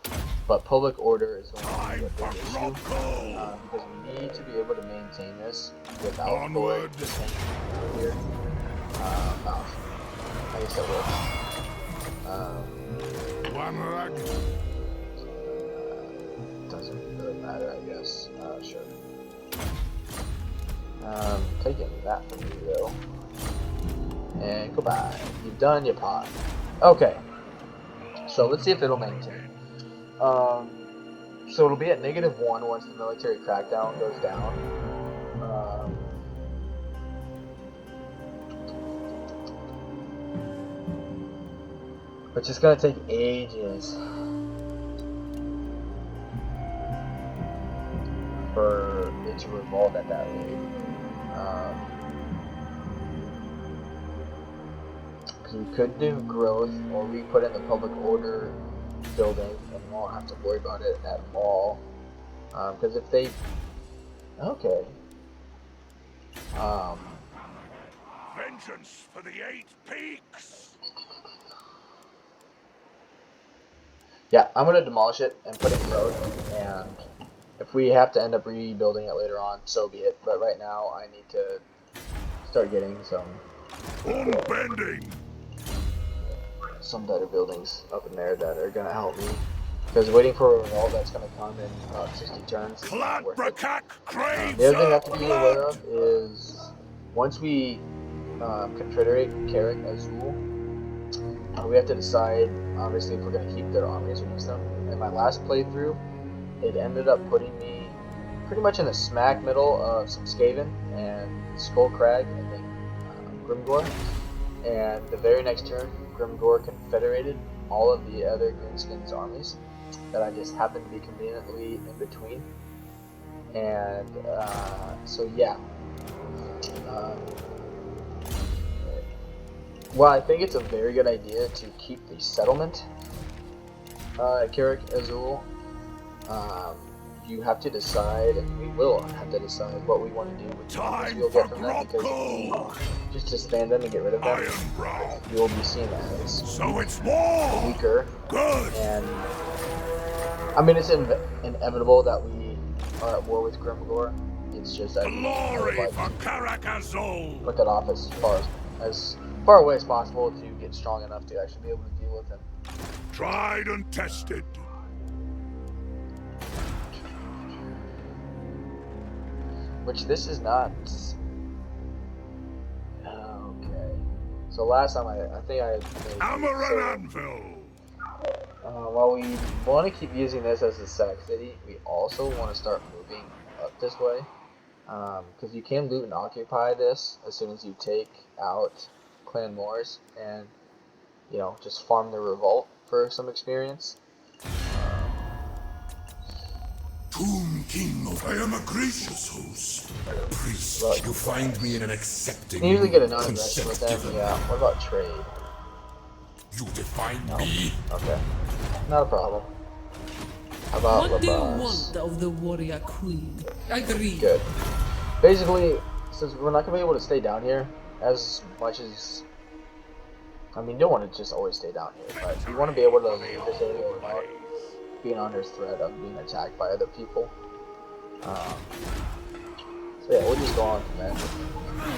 but public order is going to be a big issue because we need to be able to maintain this without Thorek just hanging here. I guess that works. Doesn't really matter, I guess. Sure. Taking that from you though. And goodbye. You've done your part. Okay. So let's see if it'll maintain. So it'll be at -1 once the military crackdown goes down. Which is gonna take ages for it to revolve at that rate. We could do growth, or we put in the public order building, and we won't have to worry about it at all. Because if they, okay, vengeance for the 8 peaks. Yeah, I'm gonna demolish it and put it in road, and if we have to end up rebuilding it later on, so be it. But right now, I need to start getting some better buildings up in there that are gonna help me. Because waiting for a revolt that's gonna come in about 60 turns is not worth it. The other thing I have to be aware of is once we confederate Carrick Azul, we have to decide obviously if we're gonna keep their armies or use them. In my last playthrough, it ended up putting me pretty much in the smack middle of some Skaven and Skullcrag and then Grimgor. And the very next turn, Grimgor confederated all of the other Greenskins armies that I just happened to be conveniently in between. And so yeah. Well, I think it's a very good idea to keep the settlement at Carrick Azul. You have to decide, and we will have to decide what we want to do with the armies we'll get from them, because if we just disband them and get rid of them, Ironbrow. you will be seen as So it's war. weaker. Good. And I mean, it's inevitable that we are at war with Grimgor. It's just that Glory like for Caracazol. put that off as far away as possible to get strong enough to actually be able to deal with him. Tried and tested. Which this is not. Okay. So last time I think I made Hammer and anvil. while we want to keep using this as a sack city, we also want to start moving up this way. Because you can loot and occupy this as soon as you take out Clan Moors and, you know, just farm the revolt for some experience. Tomb King of, I am a gracious host. Priest, Right. you find me in an accepting You usually get a mood, non-aggression with consent them, given. yeah. What about trade? You define No. me. Okay. Not a problem. How about What do you Labaz? want of the warrior queen? Agreed. Good. Basically, since we're not going to be able to stay down here as much as... I mean, you don't want to just always stay down here, but you want to be able to leave this area without being under threat of being attacked by other people. So yeah, we'll just go on from there.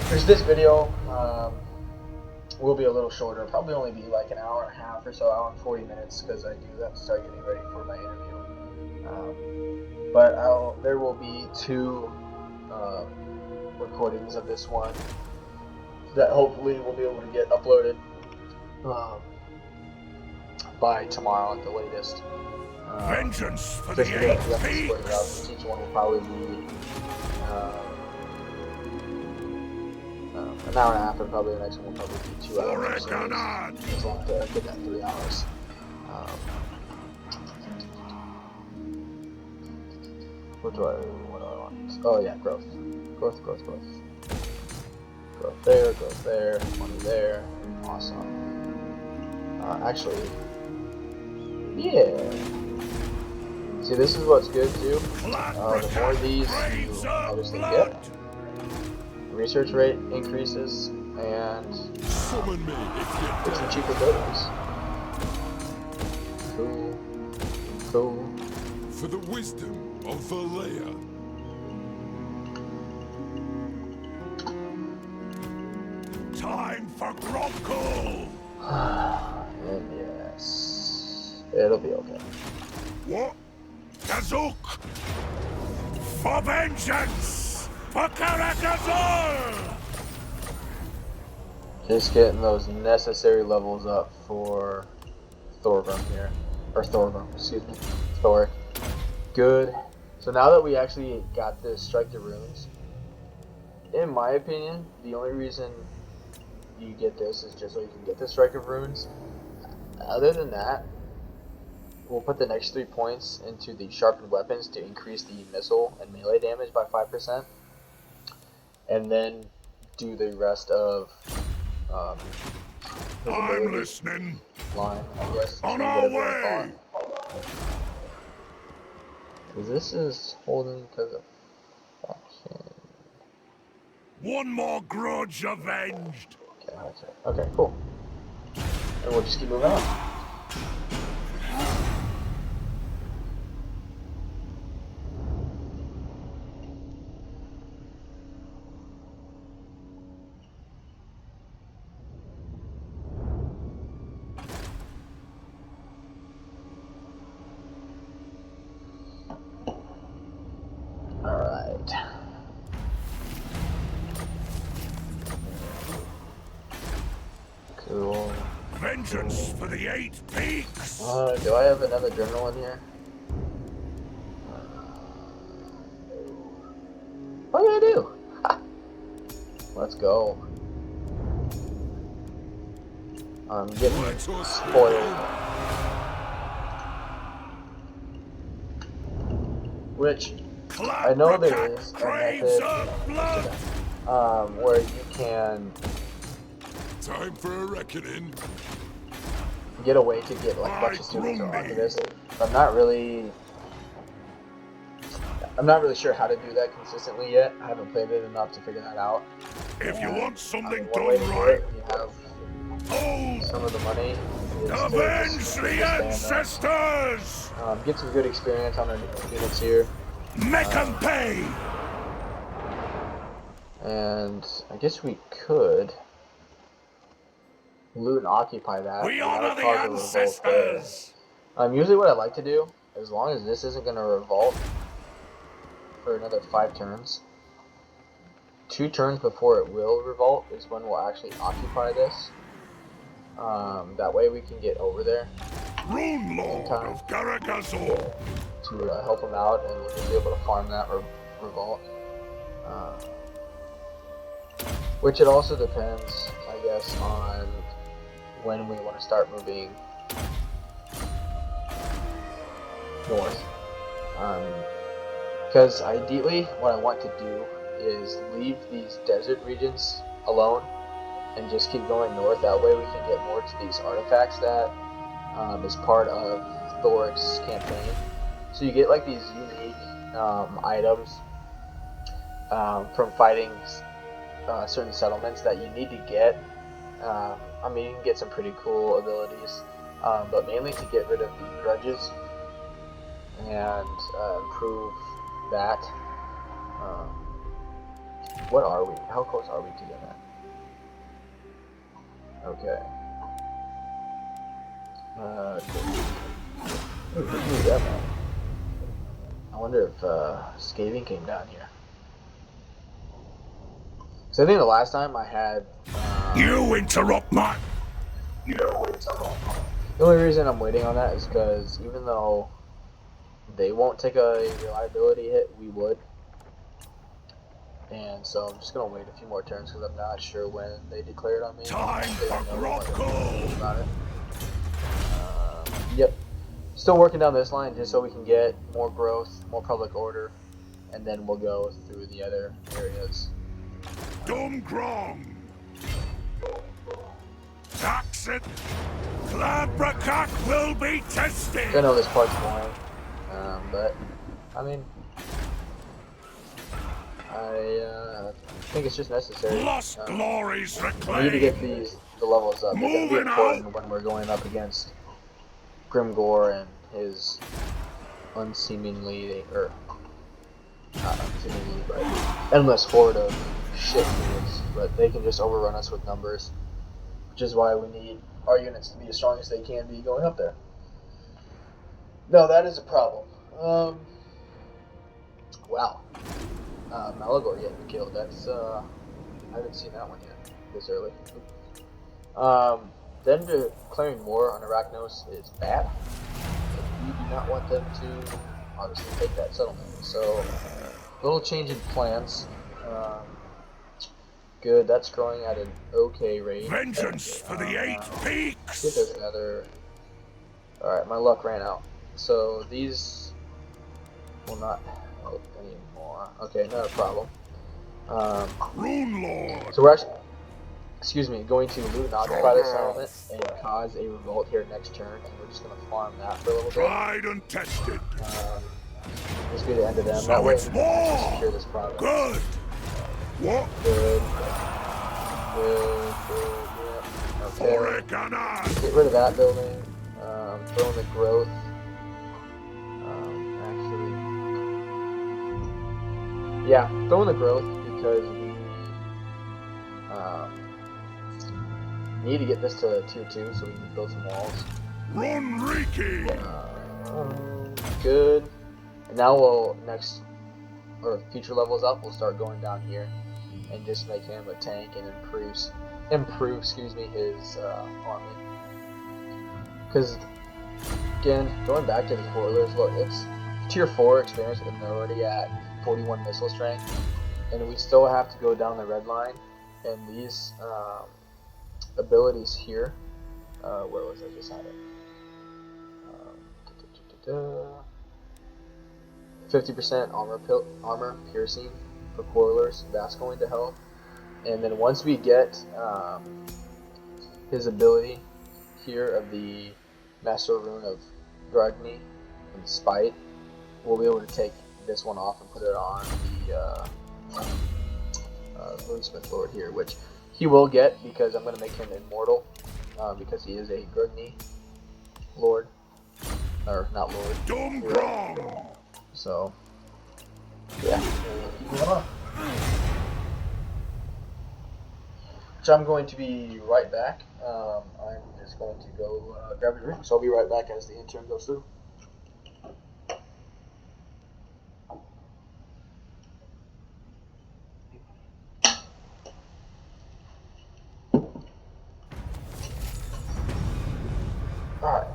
Because this video will be a little shorter, probably only be like an hour and a half or so, hour and 40 minutes, because I do have to start getting ready for my interview. But there will be 2 recordings of this one that hopefully will be able to get uploaded. by tomorrow at the latest. Vengeance for Just the we eight have to split it up. peaks. Each one will probably be an hour and a half, and probably the next one will probably be 2 hours. So as long as I get that 3 hours. What do I want? Oh yeah, growth. Growth. Growth there, money there. Awesome. Actually, yeah. See, this is what's good too. The more of these you obviously get, research rate increases, and Summon me if you get some cheaper buildings. Cool. For the wisdom of Valea. Time for Grobcool! And yes, it'll be okay. What? Kazook! For vengeance! For Karakazor! Just getting those necessary levels up for Thorek here. Or Thorek, excuse me. Thorek. Good. So now that we actually got this Strike the Runes, in my opinion, the only reason you get this is just so you can get the Strike of Runes. Other than that, we'll put the next 3 points into the sharpened weapons to increase the missile and melee damage by 5%. And then do the rest of I'm listening. line, I guess. On our way! Because this is holding because of faction. One more grudge avenged! Okay, that's right. Okay, cool. And we'll just keep moving on. Alright. Cool. Vengeance for the 8 peaks! Do I have another journal in here? Oh yeah, I do! Ha. Let's go. I'm getting spoiled. Which, I know there is a method where you can Time for a reckoning. get a way to get like a bunch of students onto this. But I'm not really sure how to do that consistently yet. I haven't played it enough to figure that out. If you want something One way done to do right, it, you have some of the money. Is to avenge just the ancestors! get some good experience on our units here. Make 'em pay! And I guess we could loot and occupy that. We and honor that'll the cause a revolt there. ancestors! Usually what I like to do, as long as this isn't going to revolt for another 5 turns, 2 turns before it will revolt is when we'll actually occupy this. That way we can get over there Rune Lord of Karakazor! to help them out, and we'll be able to farm that revolt. Which it also depends, I guess, on when we want to start moving north. Because ideally, what I want to do is leave these desert regions alone and just keep going north. That way we can get more to these artifacts that is part of Thorek's campaign. So you get like these unique items from fighting certain settlements that you need to get. I mean, you can get some pretty cool abilities, but mainly to get rid of the grudges and improve that. What are we? How close are we to get that? Okay. Cool. I wonder if scathing came down here. So I think the last time I had You interrupt my... The only reason I'm waiting on that is because even though they won't take a reliability hit, we would. And so I'm just going to wait a few more turns because I'm not sure when they declared on me. Time They for don't know what Grocko! about it. Yep. Still working down this line just so we can get more growth, more public order, and then we'll go through the other areas. Dumgrong! Tax it! Flabrakak will be tested! I know this part's boring, but I mean, I think it's just necessary. Lost glories We need to get reclaimed! the levels up. They're going to be Moving important out. when we're going up against Grimgor and his unseemingly, or not unseemingly, but endless horde of shit units. But they can just overrun us with numbers, which is why we need our units to be as strong as they can be going up there. No, that is a problem. Wow. Malagor getting killed. That's, I haven't seen that one yet this early. Them declaring war on Arachnos is bad. We do not want them to, obviously, take that settlement. So, little change in plans. Good, that's growing at an okay rate. Vengeance for the 8 peaks! See if there's another... Alright, my luck ran out. So, these will not help anymore. Okay, not a problem. Rune Lord! So we're actually, going to loot and occupy this settlement and cause a revolt here next turn, and we're just going to farm that for a little bit. Tried and tested! This will be the end of them. So That way it's we can actually secure war! this province. Good! What? Good. Yeah. Okay. Thorek and I! Get rid of that building. Throw in the growth. Yeah, throw in the growth because we need to get this to tier 2 so we can build some walls. Run Riki! Good. And now we'll future levels up, we'll start going down here and just make him a tank and improve his army. Because again, going back to the spoilers, look, it's tier 4 experience and they're already at 41 missile strength, and we still have to go down the red line. And these abilities here, where was I just had it? 50% armor piercing for coilers, that's going to help. And then once we get his ability here of the Master Rune of Dragni and Spite, we'll be able to take this one off and put it on the Runesmith Lord here, which he will get because I'm going to make him immortal because he is a Dragni Lord, or not Lord. Dumgrong! So, yeah. So I'm going to be right back. I'm just going to go grab a drink, so I'll be right back as the intern goes through. Alright.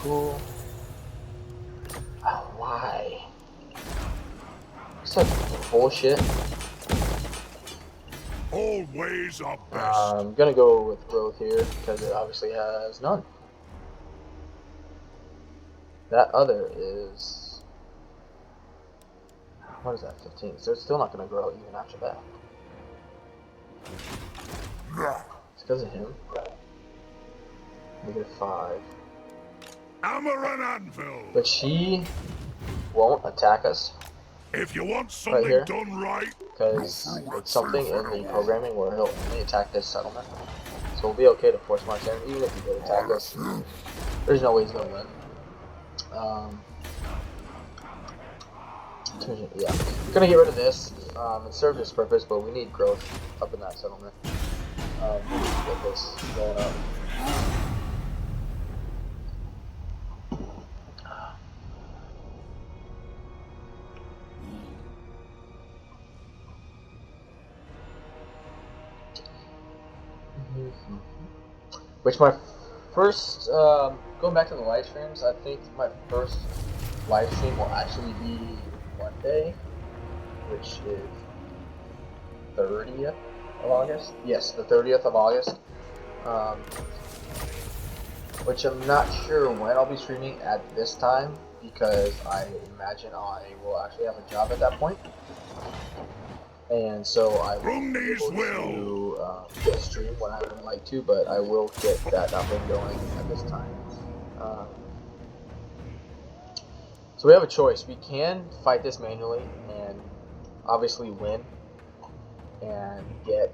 Cool. Oh, why? Such bullshit. All ways are best. I'm gonna go with growth here because it obviously has none. That other is, what is that, 15? So it's still not gonna grow even after that. It's because of him. -5. Hammer and anvil! But she won't attack us If you want something here. done right, because it's something in the programming where he'll only attack this settlement. So we'll be okay to force march him, even if he did attack us. There's no way he's gonna win. Yeah, gonna get rid of this. It served its purpose, but we need growth up in that settlement. We need to get this going up. Which my first, going back to the live streams, I think my first live stream will actually be Monday, which is 30th of August. Yes, the 30th of August. Which I'm not sure when I'll be streaming at this time, because I imagine I will actually have a job at that point. And so I won't be able to stream when I would like to, but I will get that up and going at this time. So we have a choice. We can fight this manually and obviously win and get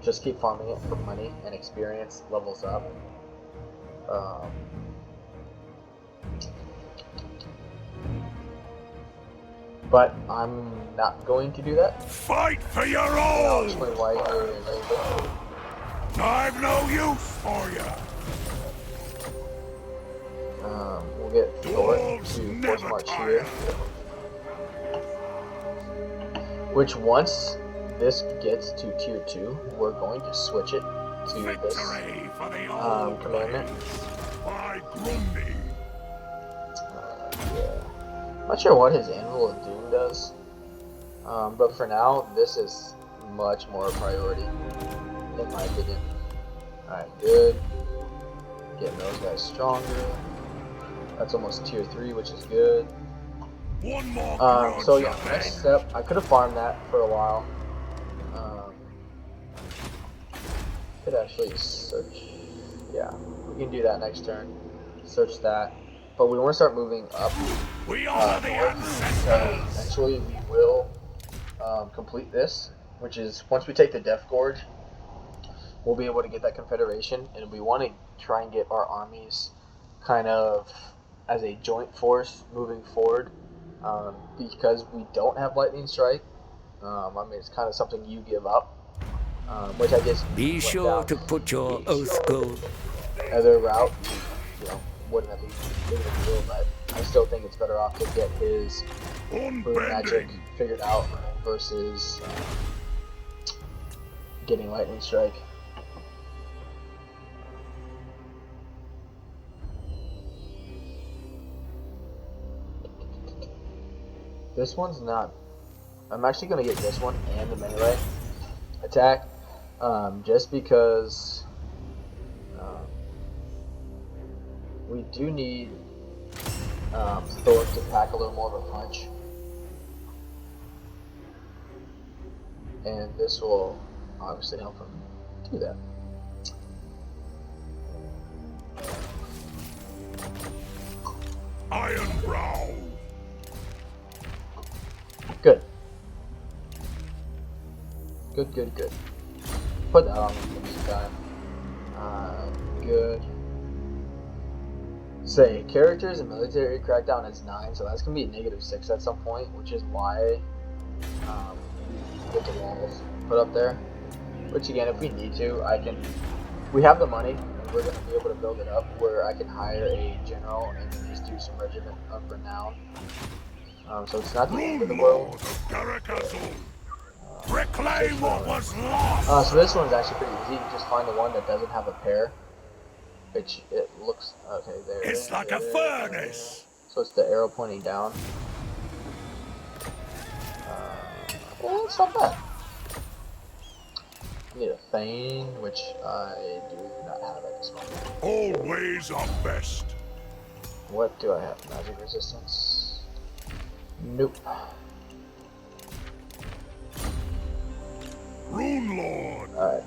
just keep farming it for money and experience levels up. But I'm not going to do that. Fight for your I'll own! explain why here in a little bit. I've no use for you! We'll get Thorek to force march here. Which once this gets to tier 2, we're going to switch it to this commandment. By Grundy. Yeah. I'm not sure what his Anvil of Doom does, but for now, this is much more a priority, in my opinion. Alright, good. Getting those guys stronger. That's almost tier 3, which is good. One more So yeah, next step, I could have farmed that for a while. Could actually search. Yeah, we can do that next turn. Search that. But we want to start moving up. We are the ancestors. Eventually we will complete this, which is once we take the Death Gorge, we'll be able to get that Confederation, and we want to try and get our armies kind of as a joint force moving forward, because we don't have Lightning Strike. I mean, it's kind of something you give up, which I guess Be sure to put your oath gold. other route, you know, wouldn't have been big of a deal, but I still think it's better off to get his Rune Magic figured out versus getting Lightning Strike. This one's not. I'm actually going to get this one and the melee attack, just because we do need Thorek to pack a little more of a punch, and this will obviously help him do that. Ironbrow. Good. Good. Put that on this time. Good. Say, characters and military crackdown is 9, so that's going to be -6 at some point, which is why we get the walls put up there. Which again, if we need to, we have the money, and we're going to be able to build it up where I can hire a general and then just do some regiment of renown. So it's not the end of the world. Reclaim what was lost. So this one's actually pretty easy. You just find the one that doesn't have a pair, which it looks okay. There. It's like a furnace. So it's the arrow pointing down. Well, it's not bad. I need a Thane, which I do not have at this moment. Always our best. What do I have? Magic resistance? Nope. Rune Lord. Alright.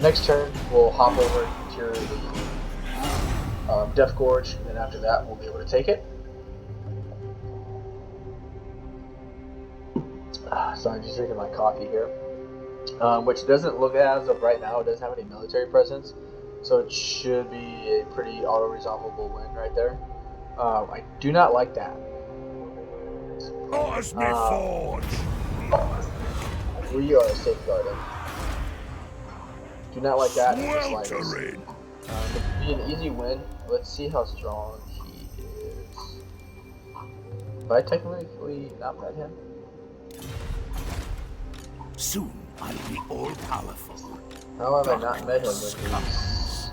Next turn, we'll hop over to the Death Gorge, and then after that, we'll be able to take it. Sorry, just drinking my coffee here. Which doesn't look, as of right now, it doesn't have any military presence, so it should be a pretty auto-resolvable win right there. I do not like that. Orders me forge. We are safeguarded. Do not like that. Sweltering. It'd be an easy win. Let's see how strong he is. Have I technically not met him? Soon I'll be all-powerful. How have I not met him when he's...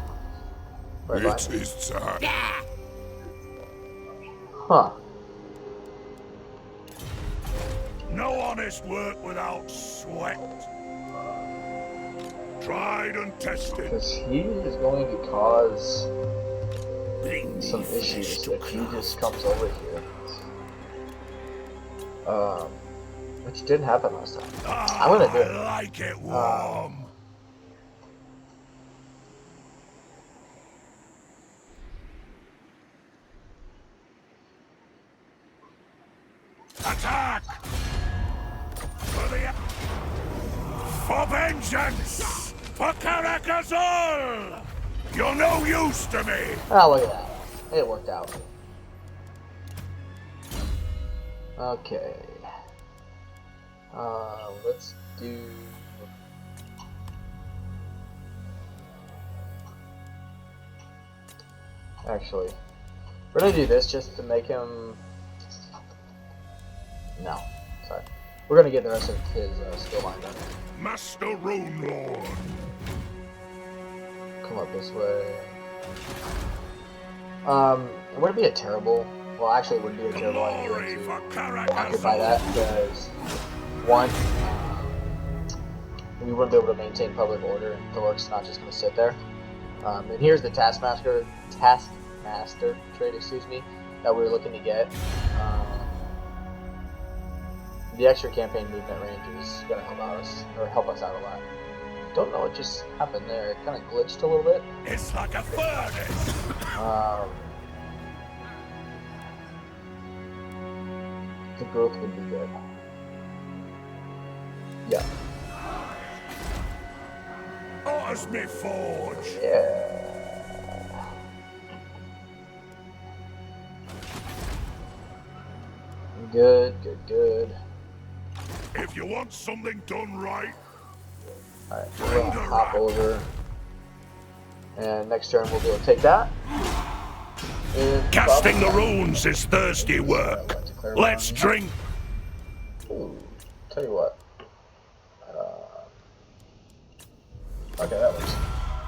Right by It me? is time. Huh. No honest work without sweat. Tried and tested. Because he is going to cause Bring me some flesh issues to if he just craft. comes over here. Which didn't happen last time. I'm gonna do it. I like it warm. Attack! For vengeance! For Caracazol! You're no use to me! Oh, look at that. It worked out. Okay. Let's do... Actually, we're gonna do this just to make him... No, sorry. We're gonna get the rest of his skill line done. Master Rune Lord. Come up this way. It wouldn't be a terrible... Well, actually, it would be a terrible Glory idea for to Caracazol. occupy that, because one, we wouldn't be able to maintain public order, and Thorek's not just going to sit there. And here's the Taskmaster trait, excuse me, that we were looking to get. The extra campaign movement range is going to help us out a lot. Don't know what just happened there. It kind of glitched a little bit. It's like a furnace. The growth would be good. Yeah. Otters me forge. Yeah. Good. If you want something done right, Alright, we're gonna hop over. And next turn we'll be able to take that. And casting the runes is thirsty work. Let's drink. Ooh, tell you what. Okay, that works.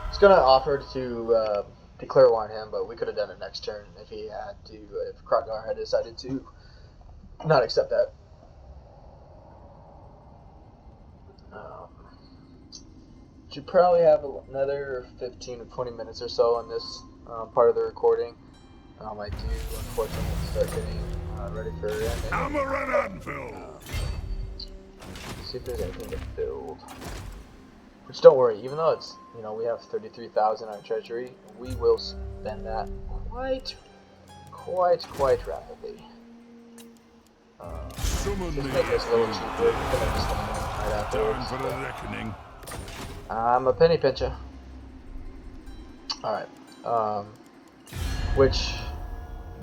It's gonna offer to declare war on him, but we could have done it next turn if he had to, if Krotgar had decided to not accept that. Should probably have another 15 or 20 minutes or so on this part of the recording. I do, unfortunately, start getting ready for ending. Hammer and anvil. See if there's anything to build. Which, don't worry, even though it's, we have 33,000 on treasury, we will spend that quite rapidly. Just make this a little cheaper. We're gonna just right afterwards. Time for the reckoning. I'm a penny pincher. Alright. Which...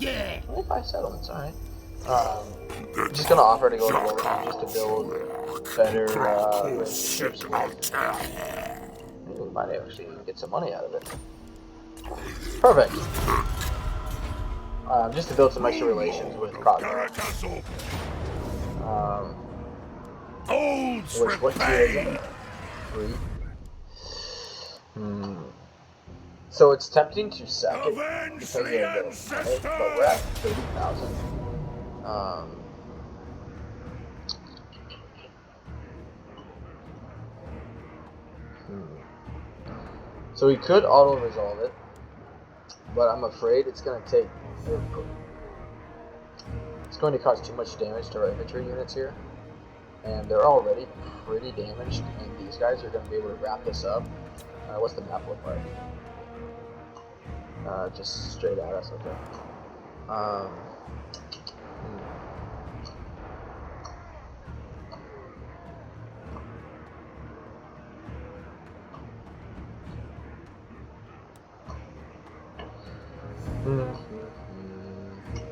Yeah. 25 settlements, alright. I'm just gonna offer to go to Wolverine just to build better relationships with... Maybe we might actually even get some money out of it. Perfect. Just to build some extra relations with Krotgar. Old What tier is it? 3. So it's tempting to sack it because of the money, but we're at 30,000. So we could auto-resolve it, but I'm afraid it's going to take... It's going to cause too much damage to our infantry units here. And they're already pretty damaged, and these guys are going to be able to wrap this up. What's the map look like? Just straight at us, okay.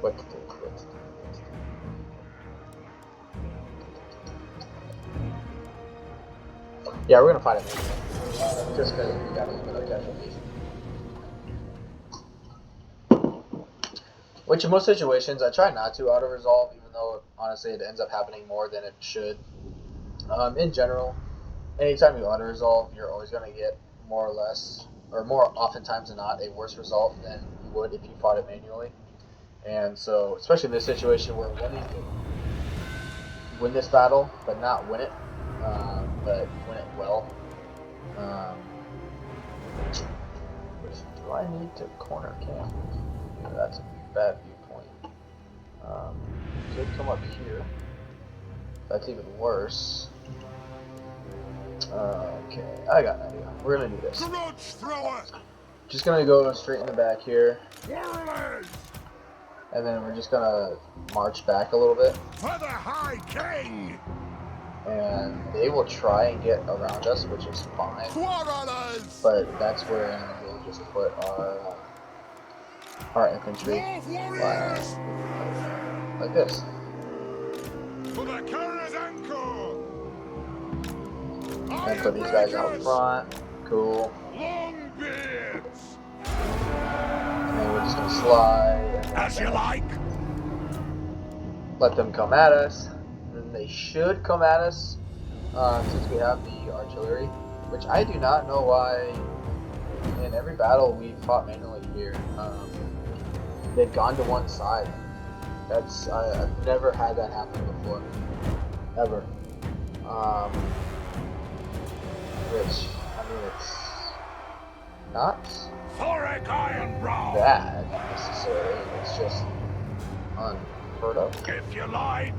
What to do? Yeah, we're gonna fight him anyway. Just because we got a little bit of casualties. Which in most situations I try not to auto-resolve, even though honestly it ends up happening more than it should. In general, anytime you auto resolve, you're always gonna get more or less, or more oftentimes than not, a worse result than you would if you fought it manually. And so, especially in this situation where one needs to win this battle, but not win it, but win it well. Do I need to corner camp? That's a bad viewpoint. Could come up here. That's even worse. Okay, I got an idea. We're gonna do this. Grudge thrower! Just gonna go straight in the back here, Warriors! and then we're just gonna march back a little bit, For the High King! and they will try and get around us, which is fine. Quarrelers! But that's where we'll just put our infantry Warriors! like this. For the Karazanko! And put these guys out front. Cool. Longbeards! And then we're just gonna slide. As you like! Let them come at us. And they should come at us since we have the artillery, which I do not know why. In every battle we fought manually here, they've gone to one side. I've never had that happen before, ever. Which, I mean, it's not Thorek Ironbrow! bad necessarily. It's just unheard of. If you like!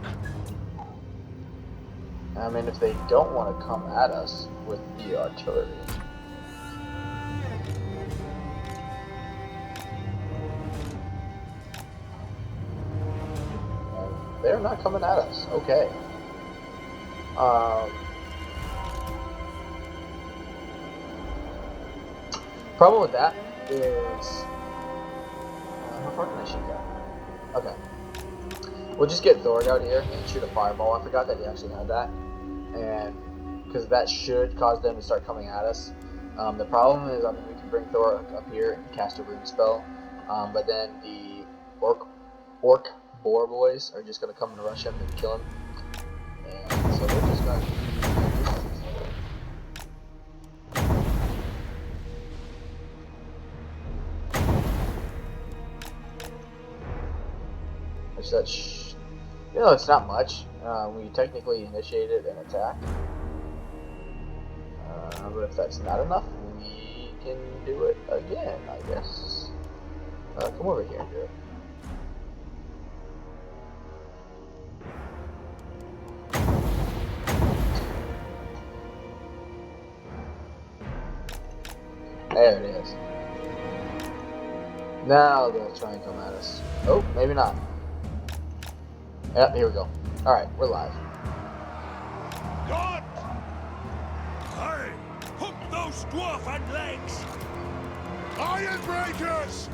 I mean, if they don't want to come at us with the artillery. They're not coming at us. Okay. Problem with that is, how far can I shoot that? Okay. We'll just get Thorek out here and shoot a fireball. I forgot that he actually had that, and because that should cause them to start coming at us. The problem is, I mean, we can bring Thorek up here and cast a rune spell, but then the orc boar boys are just gonna come and rush him and kill him, and so we're just gonna. Which you know, it's not much. We technically initiated an attack, but if that's not enough, we can do it again, I guess. Come over here and do it. There it is. Now they'll try and come at us. Oh, maybe not. Yep, here we go. Alright, we're live. God! Hey! Hook those dwarf legs! Iron breakers!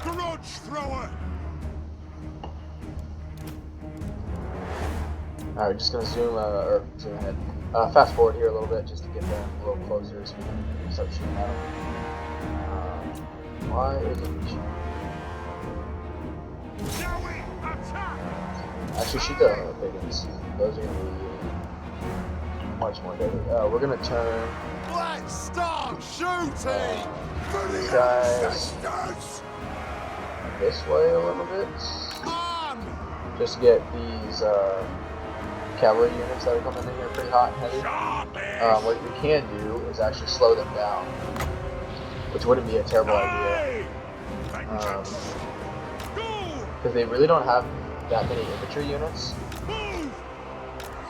Grudge thrower! Alright, we're just gonna zoom ahead. Fast forward here a little bit just to get them a little closer so we can start shooting at them. Why is it shooting? Now we attack! Actually, shoot the big ones. Those are gonna be much more deadly. We're gonna turn Let's start shooting! For these the guys ancestors! this way a little bit. On! Just to get these cavalry units that are coming in here pretty hot and heavy. Sharpish! What we can do is actually slow them down, which wouldn't be a terrible idea. Hey! Vengeance! Go! Because they really don't have that many infantry units Move!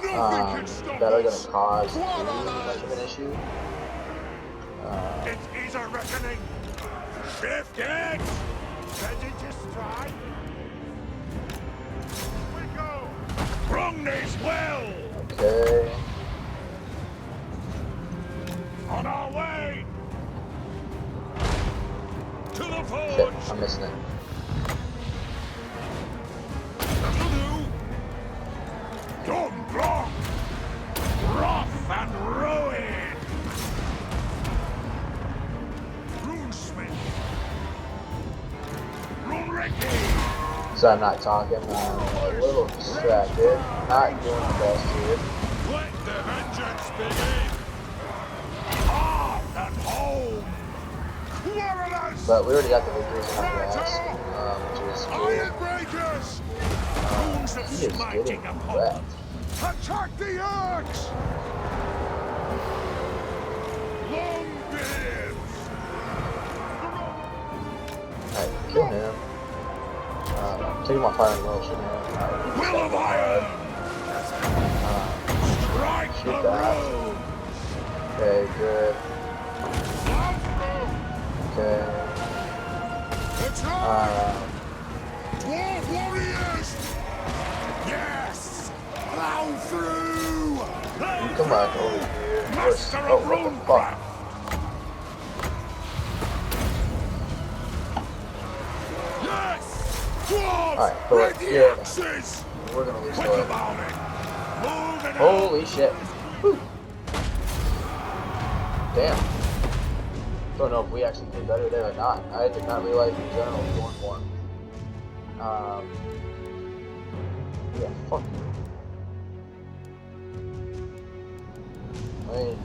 Nothing can stop that are going us! to cause too What on much of an issue. It is a reckoning! Shift it! Ready to strike? We go! Rung this well! Okay. On our way! To the Shit, forge! I'm missing it. That'll do! Done block! Rough and ruin! Runesmith! Runericky! So I'm not talking. I'm a little distracted. Not doing the best here. Let the vengeance begin! Heart and home! Warriors! But we already got the victories in our grass, which is good. Ironbreakers! He is getting wrecked. Attack the axe! Longbeards! Alright, kill him. Take my fire and will, shoot him. Will of Iron! Strike the shoot that. road! Okay, good. Okay. Attack! Dwarf warriors! Yes! Plow through! You come back over here. Master Oh, of what the fuck? Runecraft! Yes! Dwarves! Alright, Thorek, Ready yeah. axes! We're gonna lose Quick Thorek. about it! Move it Holy shit. Whew. Damn. Don't know if we actually did better there or not. I did not realize the general was going for him. Yeah, fuck you. I mean,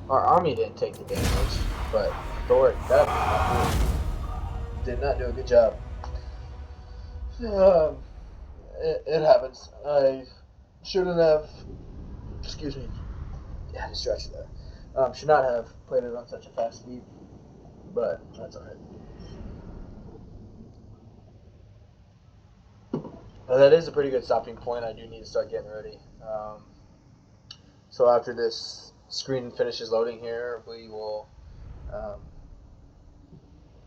our army didn't take the damage, but Thorek definitely did not do a good job. It happens. I shouldn't have. Excuse me. Yeah, distraction there. Should not have played it on such a fast speed, but that's alright. That is a pretty good stopping point. I do need to start getting ready. So after this screen finishes loading here, we will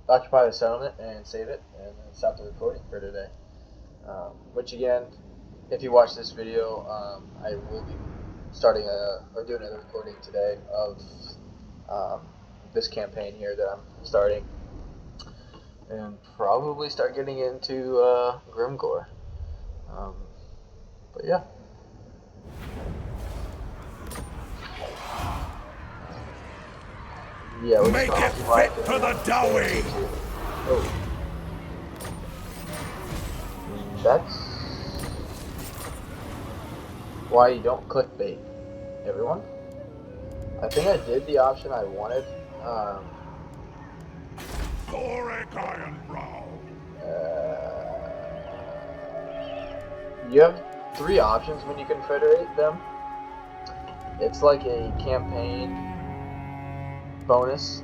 occupy the settlement and save it, and then stop the recording for today. Which again, if you watch this video, I will be starting or doing another recording today of this campaign here that I'm starting, and probably start getting into Grimgore. But yeah. Yeah, we're Make just it fit for the doughy! Oh. That's why you don't clickbait, everyone. I think I did the option I wanted. Thorek Ironbrow! You have 3 options when you confederate them. It's like a campaign bonus,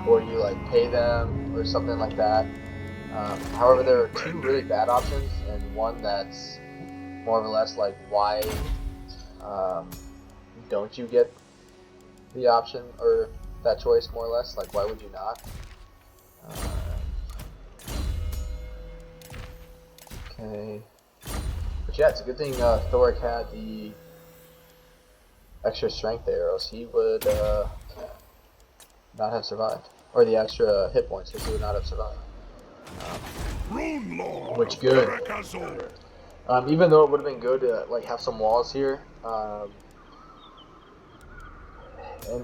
or you like pay them or something like that. However, there are 2 really bad options and one that's more or less like why don't you get the option or that choice, more or less, like why would you not? Okay, but yeah, it's a good thing Thorek had the extra strength there, or else he would not have survived, or the extra hit points, because he would not have survived. Which good. Even though it would have been good to like have some walls here, and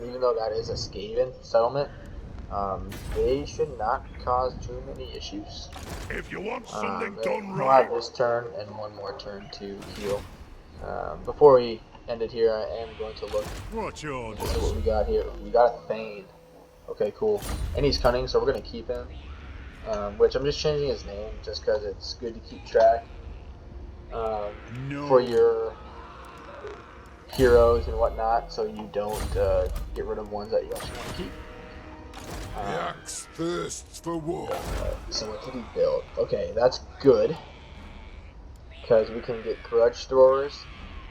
even though that is a Skaven settlement, they should not cause too many issues. If you want something done we'll right, have this turn and one more turn to heal. Before we end it here, I am going to look what's yours? at what we got here. We got a Thane. Okay, cool. And he's cunning, so we're going to keep him. Which I'm just changing his name just because it's good to keep track for your heroes and whatnot, so you don't get rid of ones that you actually want to keep. The axe thirsts for war. So what did he build? Okay, that's good, because we can get grudge throwers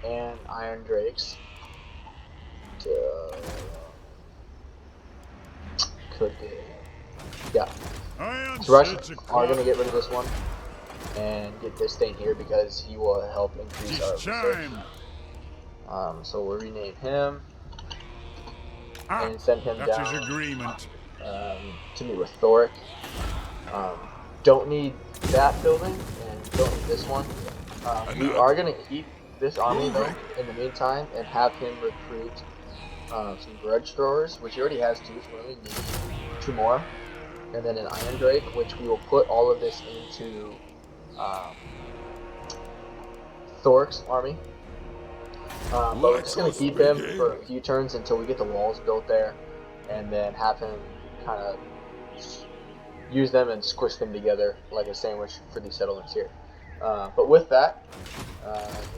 and iron drakes. Could be. Yeah. So we're actually going to get rid of this one and get this thing here because he will help increase our research. So we'll rename him and send him down his agreement. to meet with Thorek. Don't need that building and don't need this one. We are going to keep this army though in the meantime and have him recruit some grudge throwers, which he already has 2, so we only need 2 more. And then an Iron Drake, which we will put all of this into Thorek's army. But we're just going to keep him for a few turns until we get the walls built there, and then have him kind of use them and squish them together like a sandwich for these settlements here. But with that,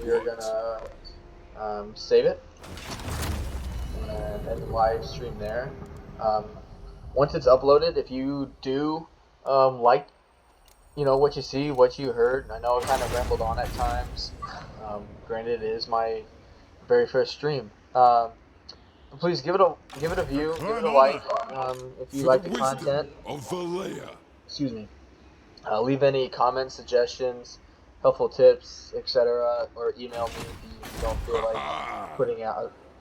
we are going to save it and end the live stream there. Once it's uploaded, if you do like what you see, what you heard, I know I kind of rambled on at times. Granted, it is my very first stream. But please give it a view, give it a like if you like the content. Of Valea. Excuse me. Leave any comments, suggestions, helpful tips, etc., or email me if you don't feel like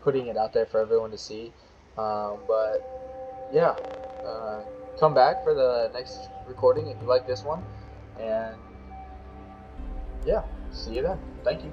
putting it out there for everyone to see. But yeah, come back for the next recording if you like this one, and yeah, see you then. Thank you.